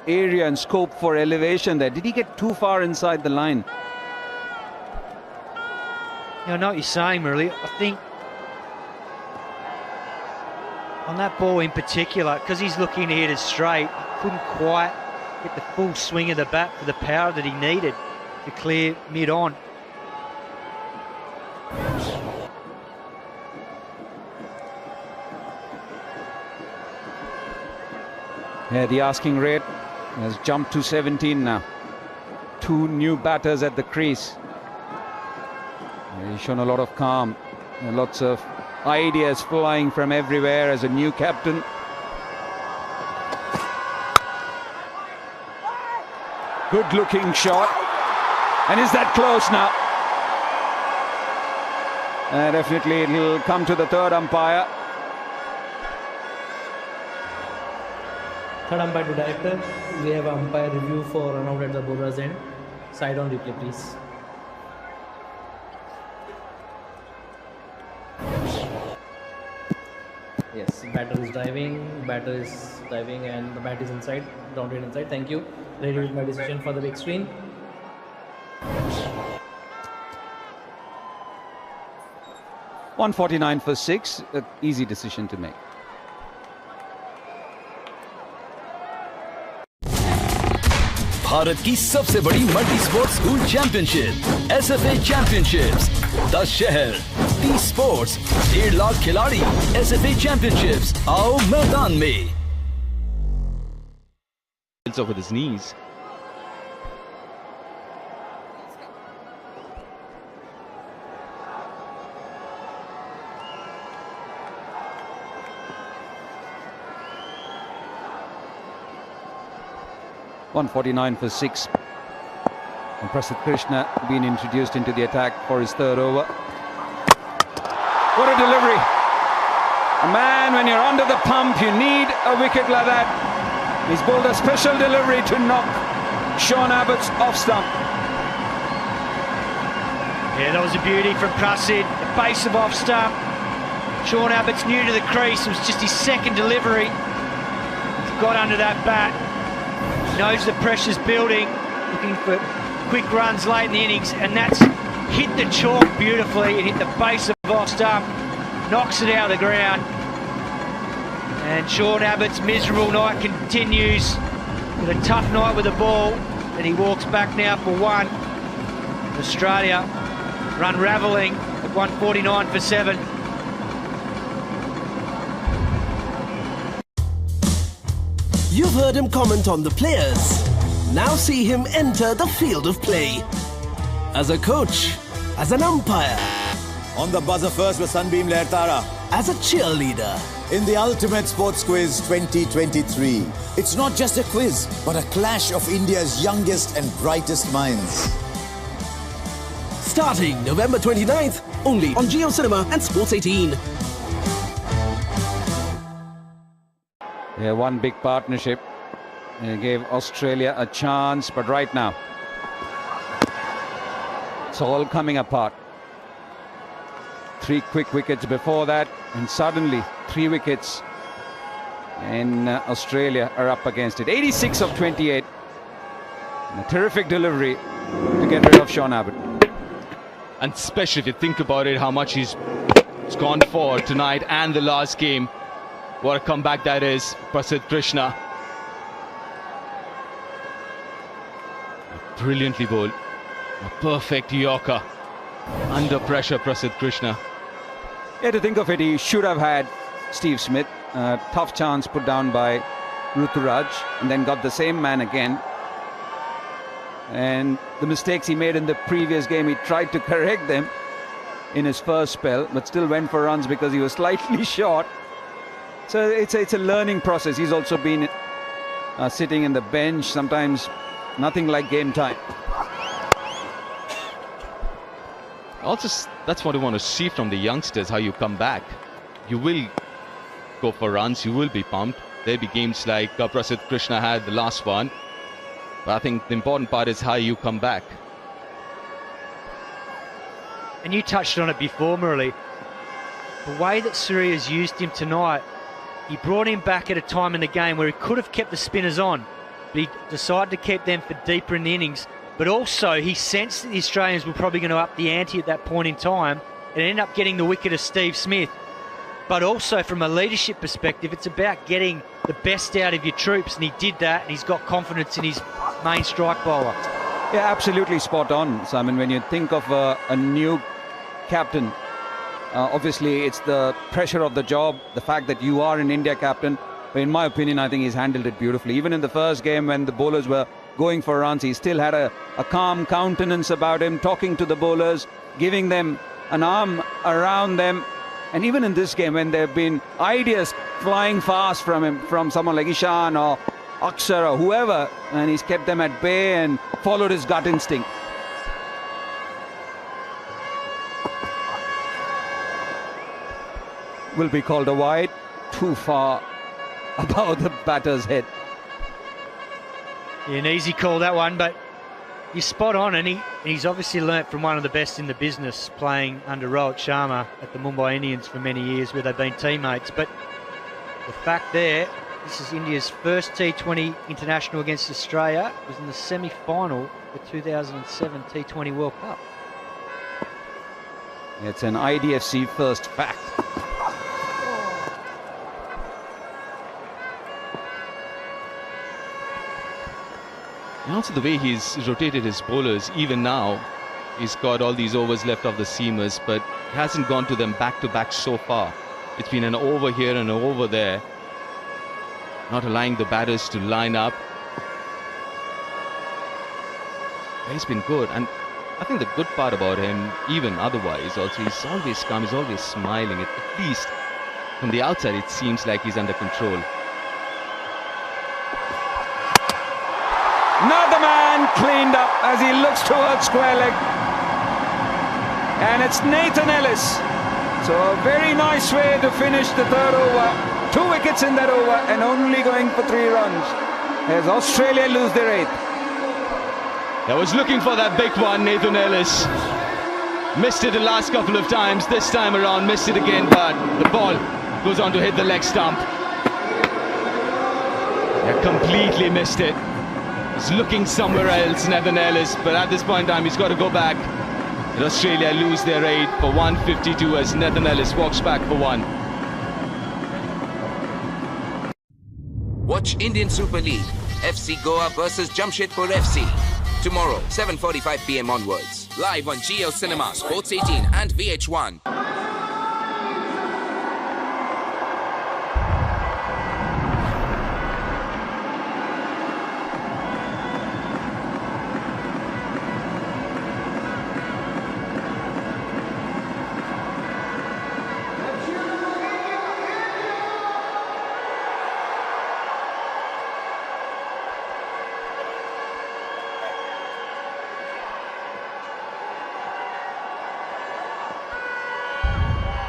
area and scope for elevation there. Did he get too far inside the line? Yeah, I know what you're saying, Murali. I think on that ball in particular, because he's looking to hit it straight, he couldn't quite get the full swing of the bat for the power that he needed to clear mid-on. Yeah, the asking rate has jumped to 17 now. 2 new batters at the crease. He's shown a lot of calm, and lots of ideas flying from everywhere as a new captain. Good looking shot. And is that close now? Definitely it'll come to the third umpire. Third umpire to director. We have umpire review for run out at the bowler's end. Side on replay, please. Yes, batter is diving, and the bat is inside, grounded inside. Thank you. Ready with my decision for the big screen. $149 for 6, an easy decision to make. Bharat की सबसे बड़ी multi sports school championship, SFA championships 10 शहर, 30 sports, 1.5 lakh खिलाड़ी, SFA championships, आओ मैदान में। It's over his knees. .149 for 6. And Prasidh Krishna being introduced into the attack for his third over. What a delivery! And man, when you're under the pump, you need a wicket like that. He's bowled a special delivery to knock Sean Abbott's off stump. Yeah, that was a beauty from Prasidh. The base of off stump. Sean Abbott's new to the crease. It was just his second delivery. He's got under that bat. Knows the pressure's building. Looking for quick runs late in the innings, and that's hit the chalk beautifully. It hit the base of off stump, knocks it out of the ground. And Sean Abbott's miserable night continues with a tough night with the ball, and he walks back now for one. Australia run ravelling at 149 for 7. You've heard him comment on the players. Now see him enter the field of play. As a coach, as an umpire. On the buzzer first with Sunbeam Lertara. As a cheerleader. In the Ultimate Sports Quiz 2023. It's not just a quiz, but a clash of India's youngest and brightest minds. Starting November 29th, only on Jio Cinema and Sports 18. Yeah, one big partnership. They gave Australia a chance, but right now, it's all coming apart. 3 quick wickets before that, and suddenly 3 wickets in Australia are up against it. 86 of 28. And a terrific delivery to get rid of Sean Abbott. And especially if you think about it, how much he's gone for tonight and the last game. What a comeback that is, Prasidh Krishna. Brilliantly bowled. A perfect Yorker. Under pressure, Prasidh Krishna. Yeah, to think of it, he should have had Steve Smith. Tough chance put down by Ruturaj, and then got the same man again. And the mistakes he made in the previous game, he tried to correct them in his first spell, but still went for runs because he was slightly short. So it's a learning process. He's also been sitting in the bench, sometimes nothing like game time. Also, that's what I want to see from the youngsters, how you come back. You will go for runs, you will be pumped. There'll be games like Prasidh Krishna had the last one. But I think the important part is how you come back. And you touched on it before, Murali. The way that Surya's used him tonight, he brought him back at a time in the game where he could have kept the spinners on, but he decided to keep them for deeper in the innings. But also, he sensed that the Australians were probably going to up the ante at that point in time and ended up getting the wicket of Steve Smith. But also, from a leadership perspective, it's about getting the best out of your troops, and he did that, and he's got confidence in his main strike bowler. Yeah, absolutely spot on, Simon. When you think of a new captain, obviously it's the pressure of the job, the fact that you are an India captain. But in my opinion, I think he's handled it beautifully. Even in the first game when the bowlers were going for runs, he still had a calm countenance about him, talking to the bowlers, giving them an arm around them. And even in this game, when there have been ideas flying fast from him, from someone like Ishan or Akshar or whoever, and he's kept them at bay and followed his gut instinct. Will be called a wide, too far above the batter's head. Yeah, an easy call, that one, but you're spot on, and he's obviously learnt from one of the best in the business, playing under Rohit Sharma at the Mumbai Indians for many years, where they've been teammates. But the fact there, this is India's first T20 international against Australia. It was in the semi-final of the 2007 T20 World Cup. It's an IDFC first fact. And also the way he's rotated his bowlers, even now, He's got all these overs left of the seamers, but hasn't gone to them back-to-back so far. It's been an over here and an over there, not allowing the batters to line up. He's been good, and I think the good part about him, even otherwise, also, he's always calm, he's always smiling. At least from the outside, it seems like he's under control. Another man cleaned up as he looks towards square leg. And it's Nathan Ellis. So a very nice way to finish the third over. 2 wickets in that over and only going for 3 runs as Australia lose their 8th. I was looking for that big one, Nathan Ellis. Missed it the last couple of times. This time around, missed it again, but the ball goes on to hit the leg stump. Yeah, completely missed it. He's looking somewhere else, Nathan Ellis, but at this point in time, he's got to go back. And Australia lose their 8 for 152 as Nathan Ellis walks back for 1. Watch Indian Super League, FC Goa versus Jamshedpur FC. Tomorrow, 7:45 PM onwards. Live on Geo Cinema, Sports 18 and VH1.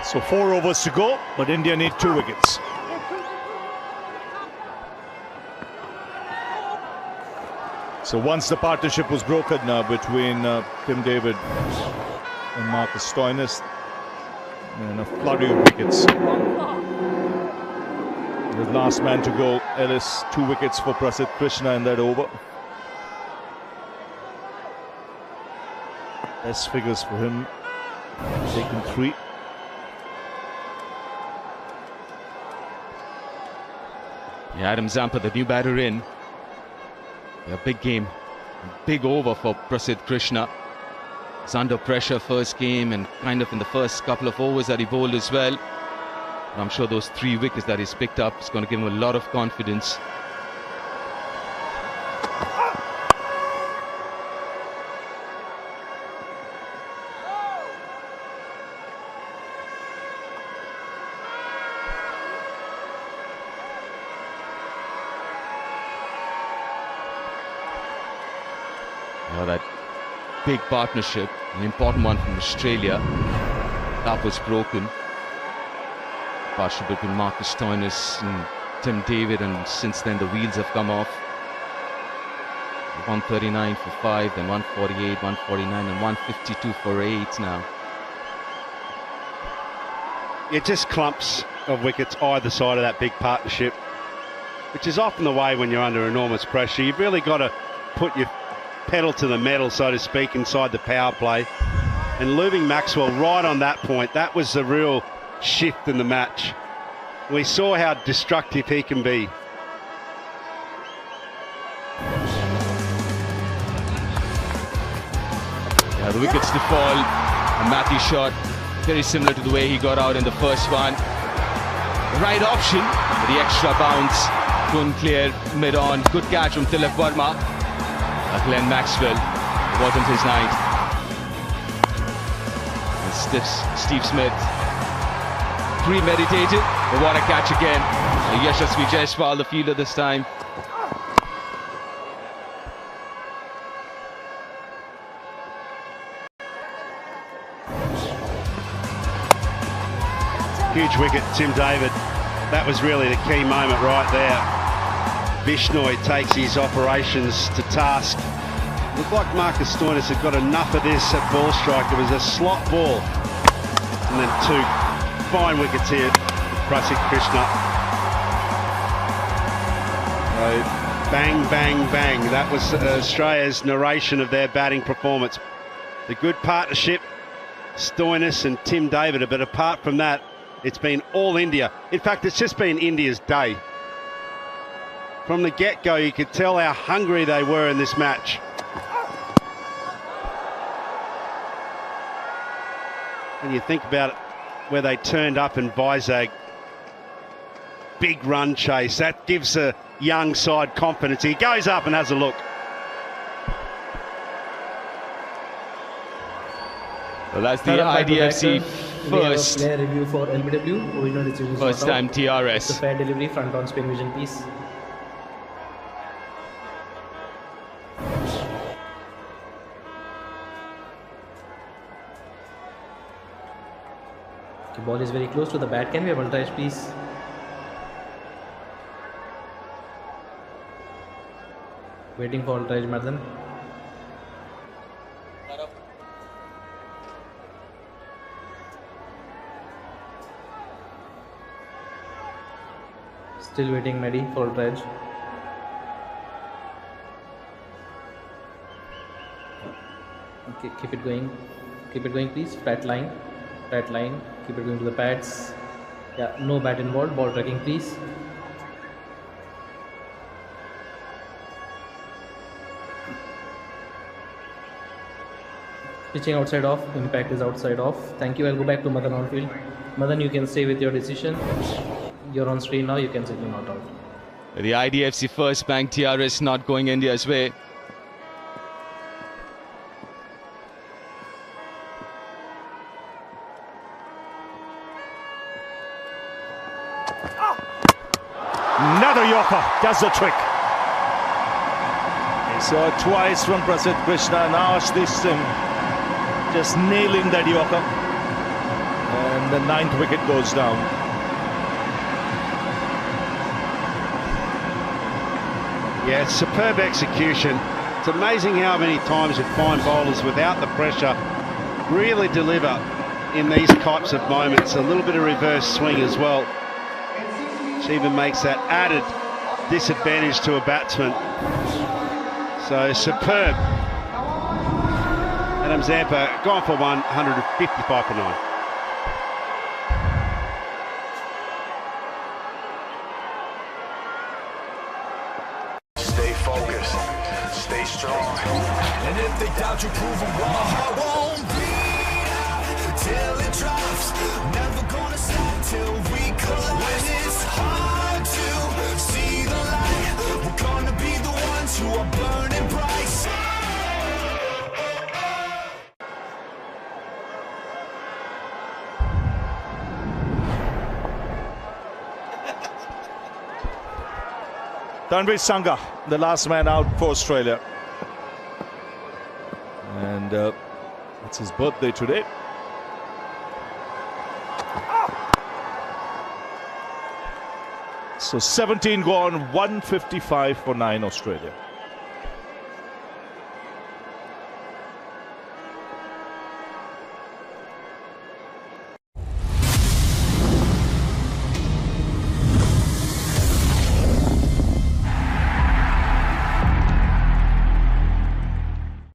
So 4 overs to go, but India need 2 wickets. So once the partnership was broken between Tim David and Marcus Stoinis, and a flurry of wickets. The last man to go, Ellis, 2 wickets for Prasidh Krishna in that over. Best figures for him, taken 3. Yeah, Adam Zampa, the new batter in. A big game, big over for Prasidh Krishna. He's under pressure first game and kind of in the first couple of overs that he bowled as well. And I'm sure those 3 wickets that he's picked up is going to give him a lot of confidence. That big partnership, an important one from Australia, that was broken. Partnership between Marcus Stoinis and Tim David, and since then the wheels have come off. 139 for 5, then 148, 149 and 152 for 8 now. It just clumps of wickets either side of that big partnership, which is often the way when you're under enormous pressure. You've really got to put your pedal to the metal, so to speak, inside the power play. And losing Maxwell right on that point, that was the real shift in the match. We saw how destructive he can be. Yeah, the wickets to fall, and Matthew shot very similar to the way he got out in the first one. The right option, the extra bounce, couldn't clear mid-on. Good catch from Tilak Verma. Glenn Maxwell, it wasn't his night. And Steve Smith, premeditated, but what a catch again. Yashasvi Jaiswal, the fielder this time. Huge wicket, Tim David. That was really the key moment right there. Bishnoi takes his operations to task. Looked like Marcus Stoinis had got enough of this at ball strike. It was a slot ball. And then 2 fine wickets here, Prasidh Krishna. Bang, bang, bang. That was Australia's narration of their batting performance. The good partnership, Stoinis and Tim David, but apart from that, it's been all India. In fact, it's just been India's day. From the get-go, you could tell how hungry they were in this match. And you think about it, where they turned up in Vizag, big run chase, that gives a young side confidence. He goes up and has a look. Well, that's the IDFC first. Player review for LBW. Original decision is First not out. time TRS. It's a fair delivery, front on spin vision piece. The ball is very close to the bat. Can we have ultra-edge, please? Waiting for ultra-edge, madam. Still waiting, Maddie, for ultra-edge. Okay, keep it going. Keep it going, please. Flat line. Flat line. Keep it going to the pads. Yeah, no bat involved. Ball tracking, please. Pitching outside off. Impact is outside off. Thank you. I'll go back to Madan on field. Madan, you can stay with your decision. You're on screen now. You can signal not out. The IDFC first bank TRS not going India's way. Another Yorker does the trick. So twice from Prasidh Krishna. Now Ashlesh Singh just nailing that Yorker. And the 9th wicket goes down. Yeah, it's superb execution. It's amazing how many times you find bowlers without the pressure really deliver in these types of moments. A little bit of reverse swing as well, which even makes that added disadvantage to a batsman. So superb. Adam Zampa gone for 155 for 9. Stay focused, stay strong. And if they doubt you, prove them wrong. My heart won't bleed out till it drops. Never gonna stop till we collide. When it's hard to see the light, we're gonna be the ones who are burning bright. Tanvi Sangha, the last man out for Australia. And it's his birthday today. So 17 gone, 155 for 9 Australia.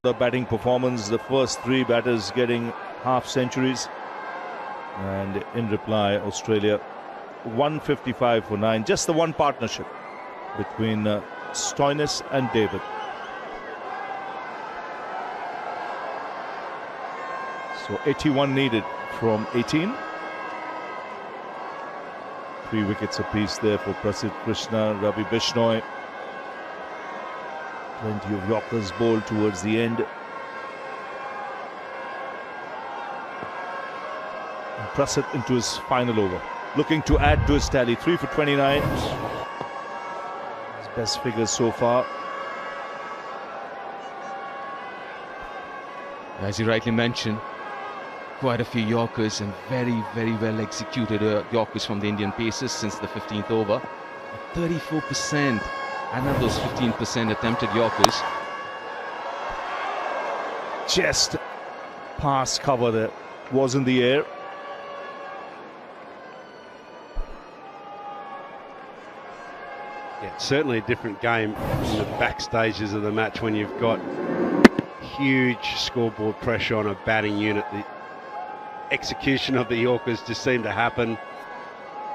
The batting performance, the first 3 batters getting half centuries, and in reply Australia 155 for 9. Just the one partnership between Stoinis and David. So 81 needed from 18. 3 wickets apiece there for Prasidh Krishna, Ravi Bishnoi. Plenty of Yorkers bowled towards the end. And Prasidh into his final over, looking to add to his tally. 3 for 29. His best figures so far. As you rightly mentioned, quite a few Yorkers and very, very well executed Yorkers from the Indian pacers since the 15th over. 34%. And of those 15% attempted Yorkers. Just pass cover that was in the air. Yeah, it's certainly a different game in the back stages of the match when you've got huge scoreboard pressure on a batting unit. The execution of the Yorkers just seemed to happen.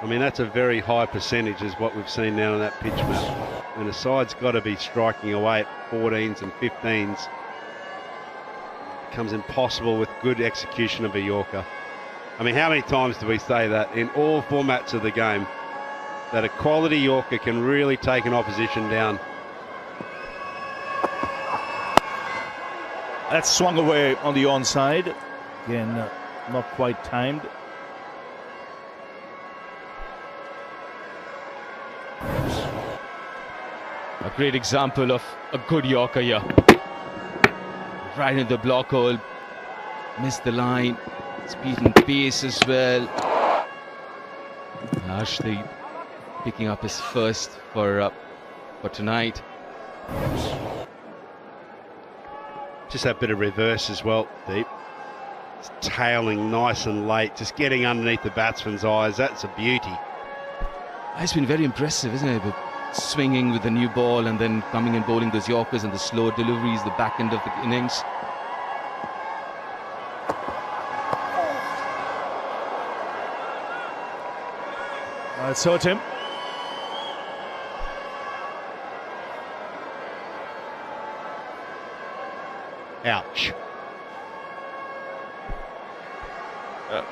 I mean, that's a very high percentage is what we've seen now on that pitch map. And the side's got to be striking away at 14s and 15s. It becomes impossible with good execution of a Yorker. I mean, how many times do we say that in all formats of the game, that a quality Yorker can really take an opposition down? That's swung away on the onside. Again, not quite timed. A great example of a good Yorker here. Right in the block hole. Missed the line. Speed and pace as well. Ashley picking up his first for tonight. Just that bit of reverse as well, Deep. It's tailing nice and late, just getting underneath the batsman's eyes. That's a beauty. It's been very impressive, isn't it? But swinging with the new ball and then coming and bowling those Yorkers and the slow deliveries, the back end of the innings. It's hurt him. Ouch.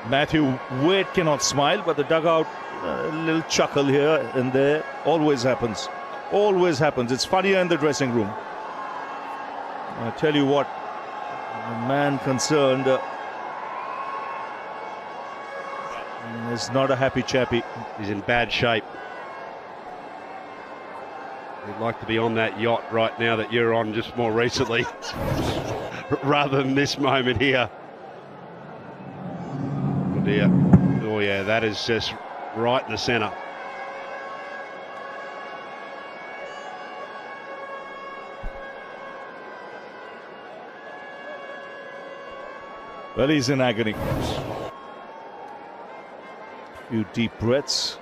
Matthew Wade cannot smile, but the dugout, a little chuckle here and there. Always happens. Always happens. It's funnier in the dressing room. I tell you what, the man concerned is not a happy chappy. He's in bad shape. He'd like to be on that yacht right now that you're on just more recently, rather than this moment here. Oh dear. Oh yeah, that is just right in the centre. Well, he's in agony. Few deep breaths.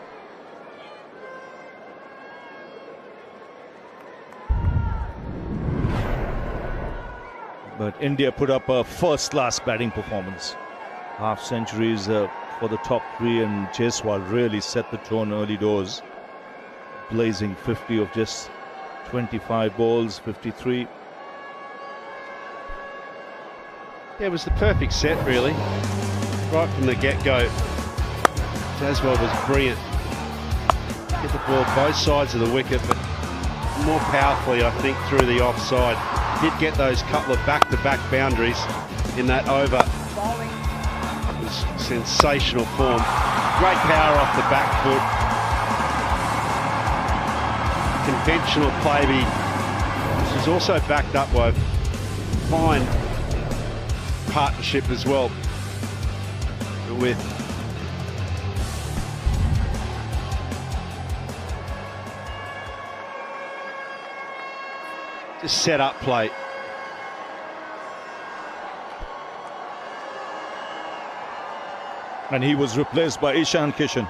But India put up a first-class batting performance. Half centuries for the top three, and Jaiswal really set the tone early doors. Blazing 50 of just 25 balls, 53. Yeah, it was the perfect set, really. Right from the get-go, Jaiswal was brilliant. Get the ball both sides of the wicket, but more powerfully, I think, through the offside. Did get those couple of back-to-back boundaries in that over. It was sensational form. Great power off the back foot. Conventional play, which is also backed up by fine partnership as well with just set up play. And he was replaced by Ishan Kishan.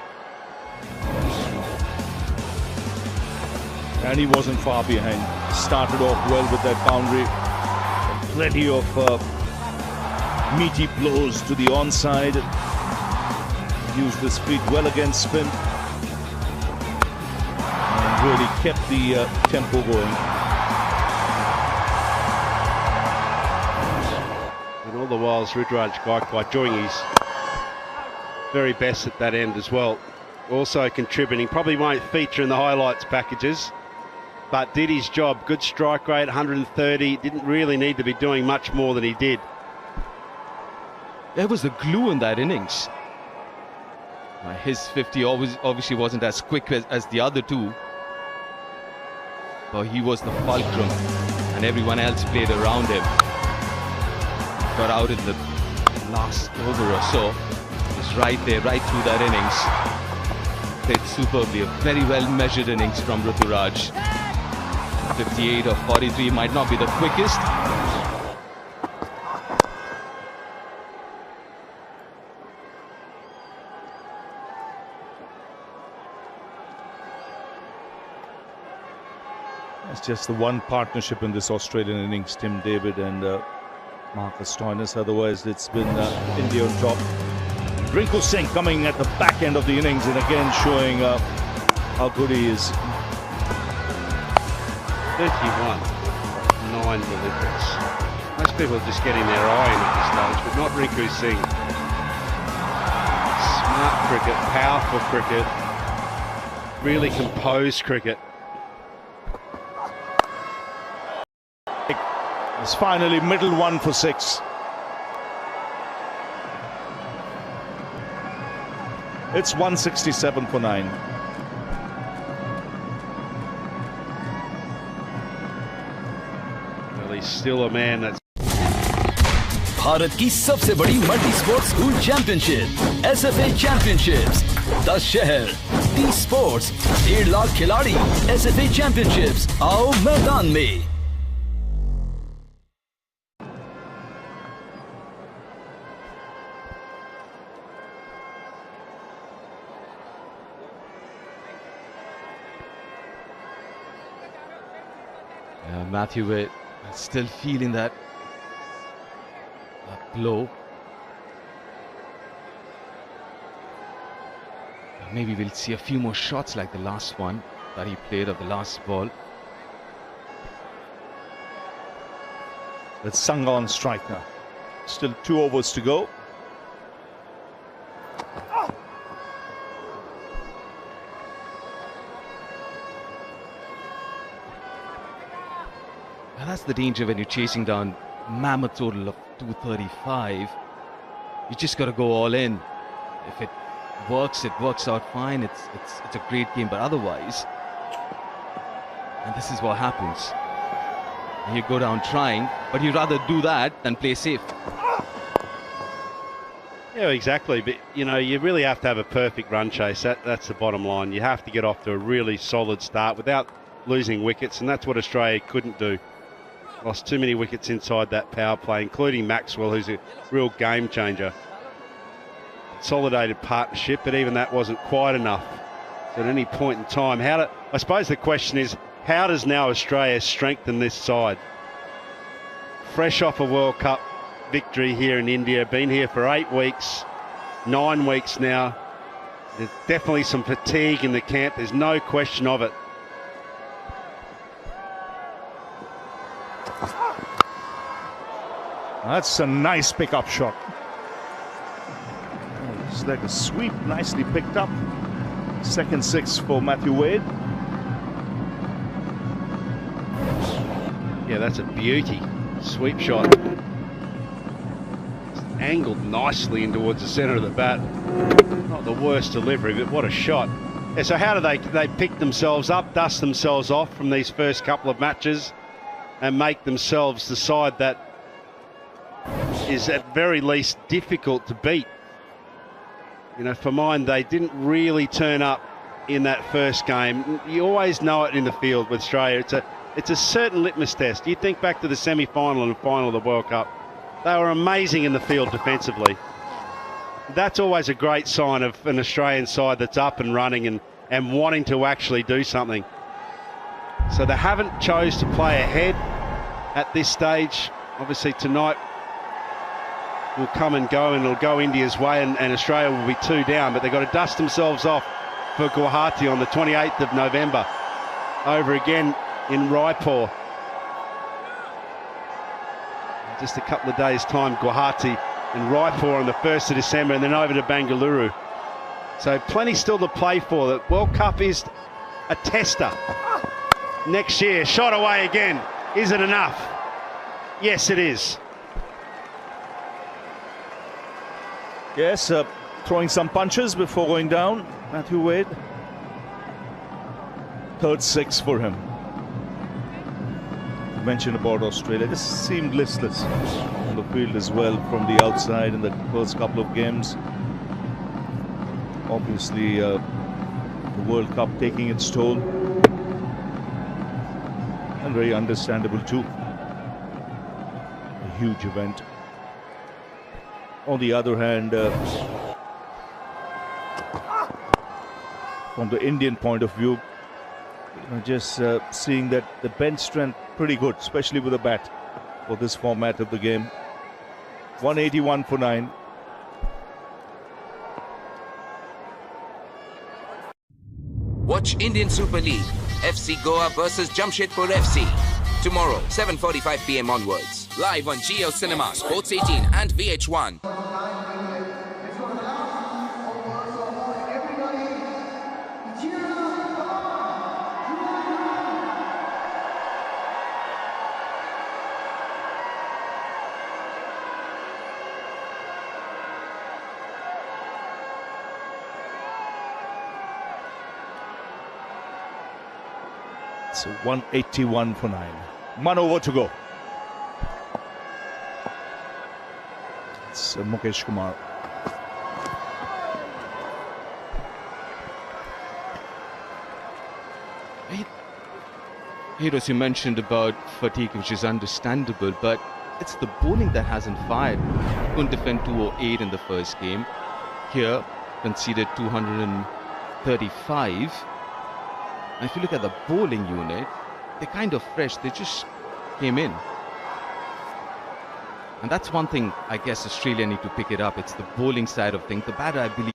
And he wasn't far behind. Started off well with that boundary. Plenty of meaty blows to the onside. Used his feet well against spin. And really kept the tempo going. And all the while, Rudraj Gaikwad doing his very best at that end as well. Also contributing, probably won't feature in the highlights packages, but did his job. Good strike rate, 130. Didn't really need to be doing much more than he did. There was the glue in that innings. His 50 obviously wasn't as quick as the other two, but he was the fulcrum, and everyone else played around him. Got out in the last over or so. Just right there, right through that innings. Played superbly. A very well measured innings from Ruturaj. 58 or 43 might not be the quickest. It's just the one partnership in this Australian innings, Tim David and Marcus Stoinis. Otherwise, it's been India on top. Rinku Singh coming at the back end of the innings and again showing how good he is. 31, 9 deliveries. Most people are just getting their eye in at this stage, but not Rinku Singh. Smart cricket, powerful cricket, really composed cricket. It's finally middle one for 6. It's 167 for 9. Well, he's still a man that's Bharat की सबसे बड़ी multi sport school championship SFA championships 10 शहर 30 sports 1.5 lakh खिलाड़ी SFA championships आओ मैदान में। Matthew Wade still feeling that blow. Maybe we'll see a few more shots like the last one that he played of the last ball. That's Sangha on strike now. Still 2 overs to go. And that's the danger when you're chasing down mammoth total of 235. You just got to go all in. If it works out fine. It's a great game, but otherwise, and this is what happens. You go down trying, but you'd rather do that than play safe. Yeah, exactly. But you know, you really have to have a perfect run chase. That's the bottom line. You have to get off to a really solid start without losing wickets, and that's what Australia couldn't do. Lost too many wickets inside that power play, including Maxwell, who's a real game changer. Consolidated partnership, but even that wasn't quite enough. So at any point in time, I suppose the question is, how does now Australia strengthen this side? Fresh off a World Cup victory here in India, been here for 8 weeks, 9 weeks now. There's definitely some fatigue in the camp, there's no question of it. That's a nice pickup shot. It's like a sweep, nicely picked up. Second 6 for Matthew Wade. Yeah, that's a beauty. Sweep shot. It's angled nicely in towards the centre of the bat. Not the worst delivery, but what a shot. Yeah, so how do they pick themselves up, dust themselves off from these first couple of matches and make themselves the side that is at very least difficult to beat? You know, for mine, they didn't really turn up in that first game. You always know it in the field with Australia. It's a certain litmus test. You think back to the semi-final and final of the World Cup. They were amazing in the field defensively. That's always a great sign of an Australian side that's up and running and wanting to actually do something. So they haven't chose to play ahead at this stage. Obviously tonight will come and go, and it'll go India's way, and Australia will be 2 down, but they've got to dust themselves off for Guwahati on the 28th of November. Over again in Raipur. Just a couple of days' time, Guwahati and Raipur on the 1st of December, and then over to Bengaluru. So plenty still to play for. The World Cup is a tester. Next year, shot away again. Is it enough? Yes, it is. Yes, throwing some punches before going down. Matthew Wade. Third 6 for him. You mentioned about Australia. Just seemed listless on the field as well from the outside in the first couple of games. Obviously, the World Cup taking its toll. And very understandable too. A huge event. On the other hand, from the Indian point of view, just seeing that the bench strength pretty good, especially with a bat for this format of the game. 181 for 9. Watch Indian Super League, FC Goa versus Jamshedpur FC. Tomorrow, 7:45 p.m. onwards. Live on Jio Cinema, Sports 18 and VH1. It's 181 for 9. 1 over to go. It's Mukesh Kumar. Heroes, you mentioned about fatigue, which is understandable, but it's the bowling that hasn't fired. Couldn't defend 208 in the first game. Here, conceded 235. And if you look at the bowling unit, they're kind of fresh. They just came in. And that's one thing I guess Australia need to pick it up. It's the bowling side of things. The batter, I believe,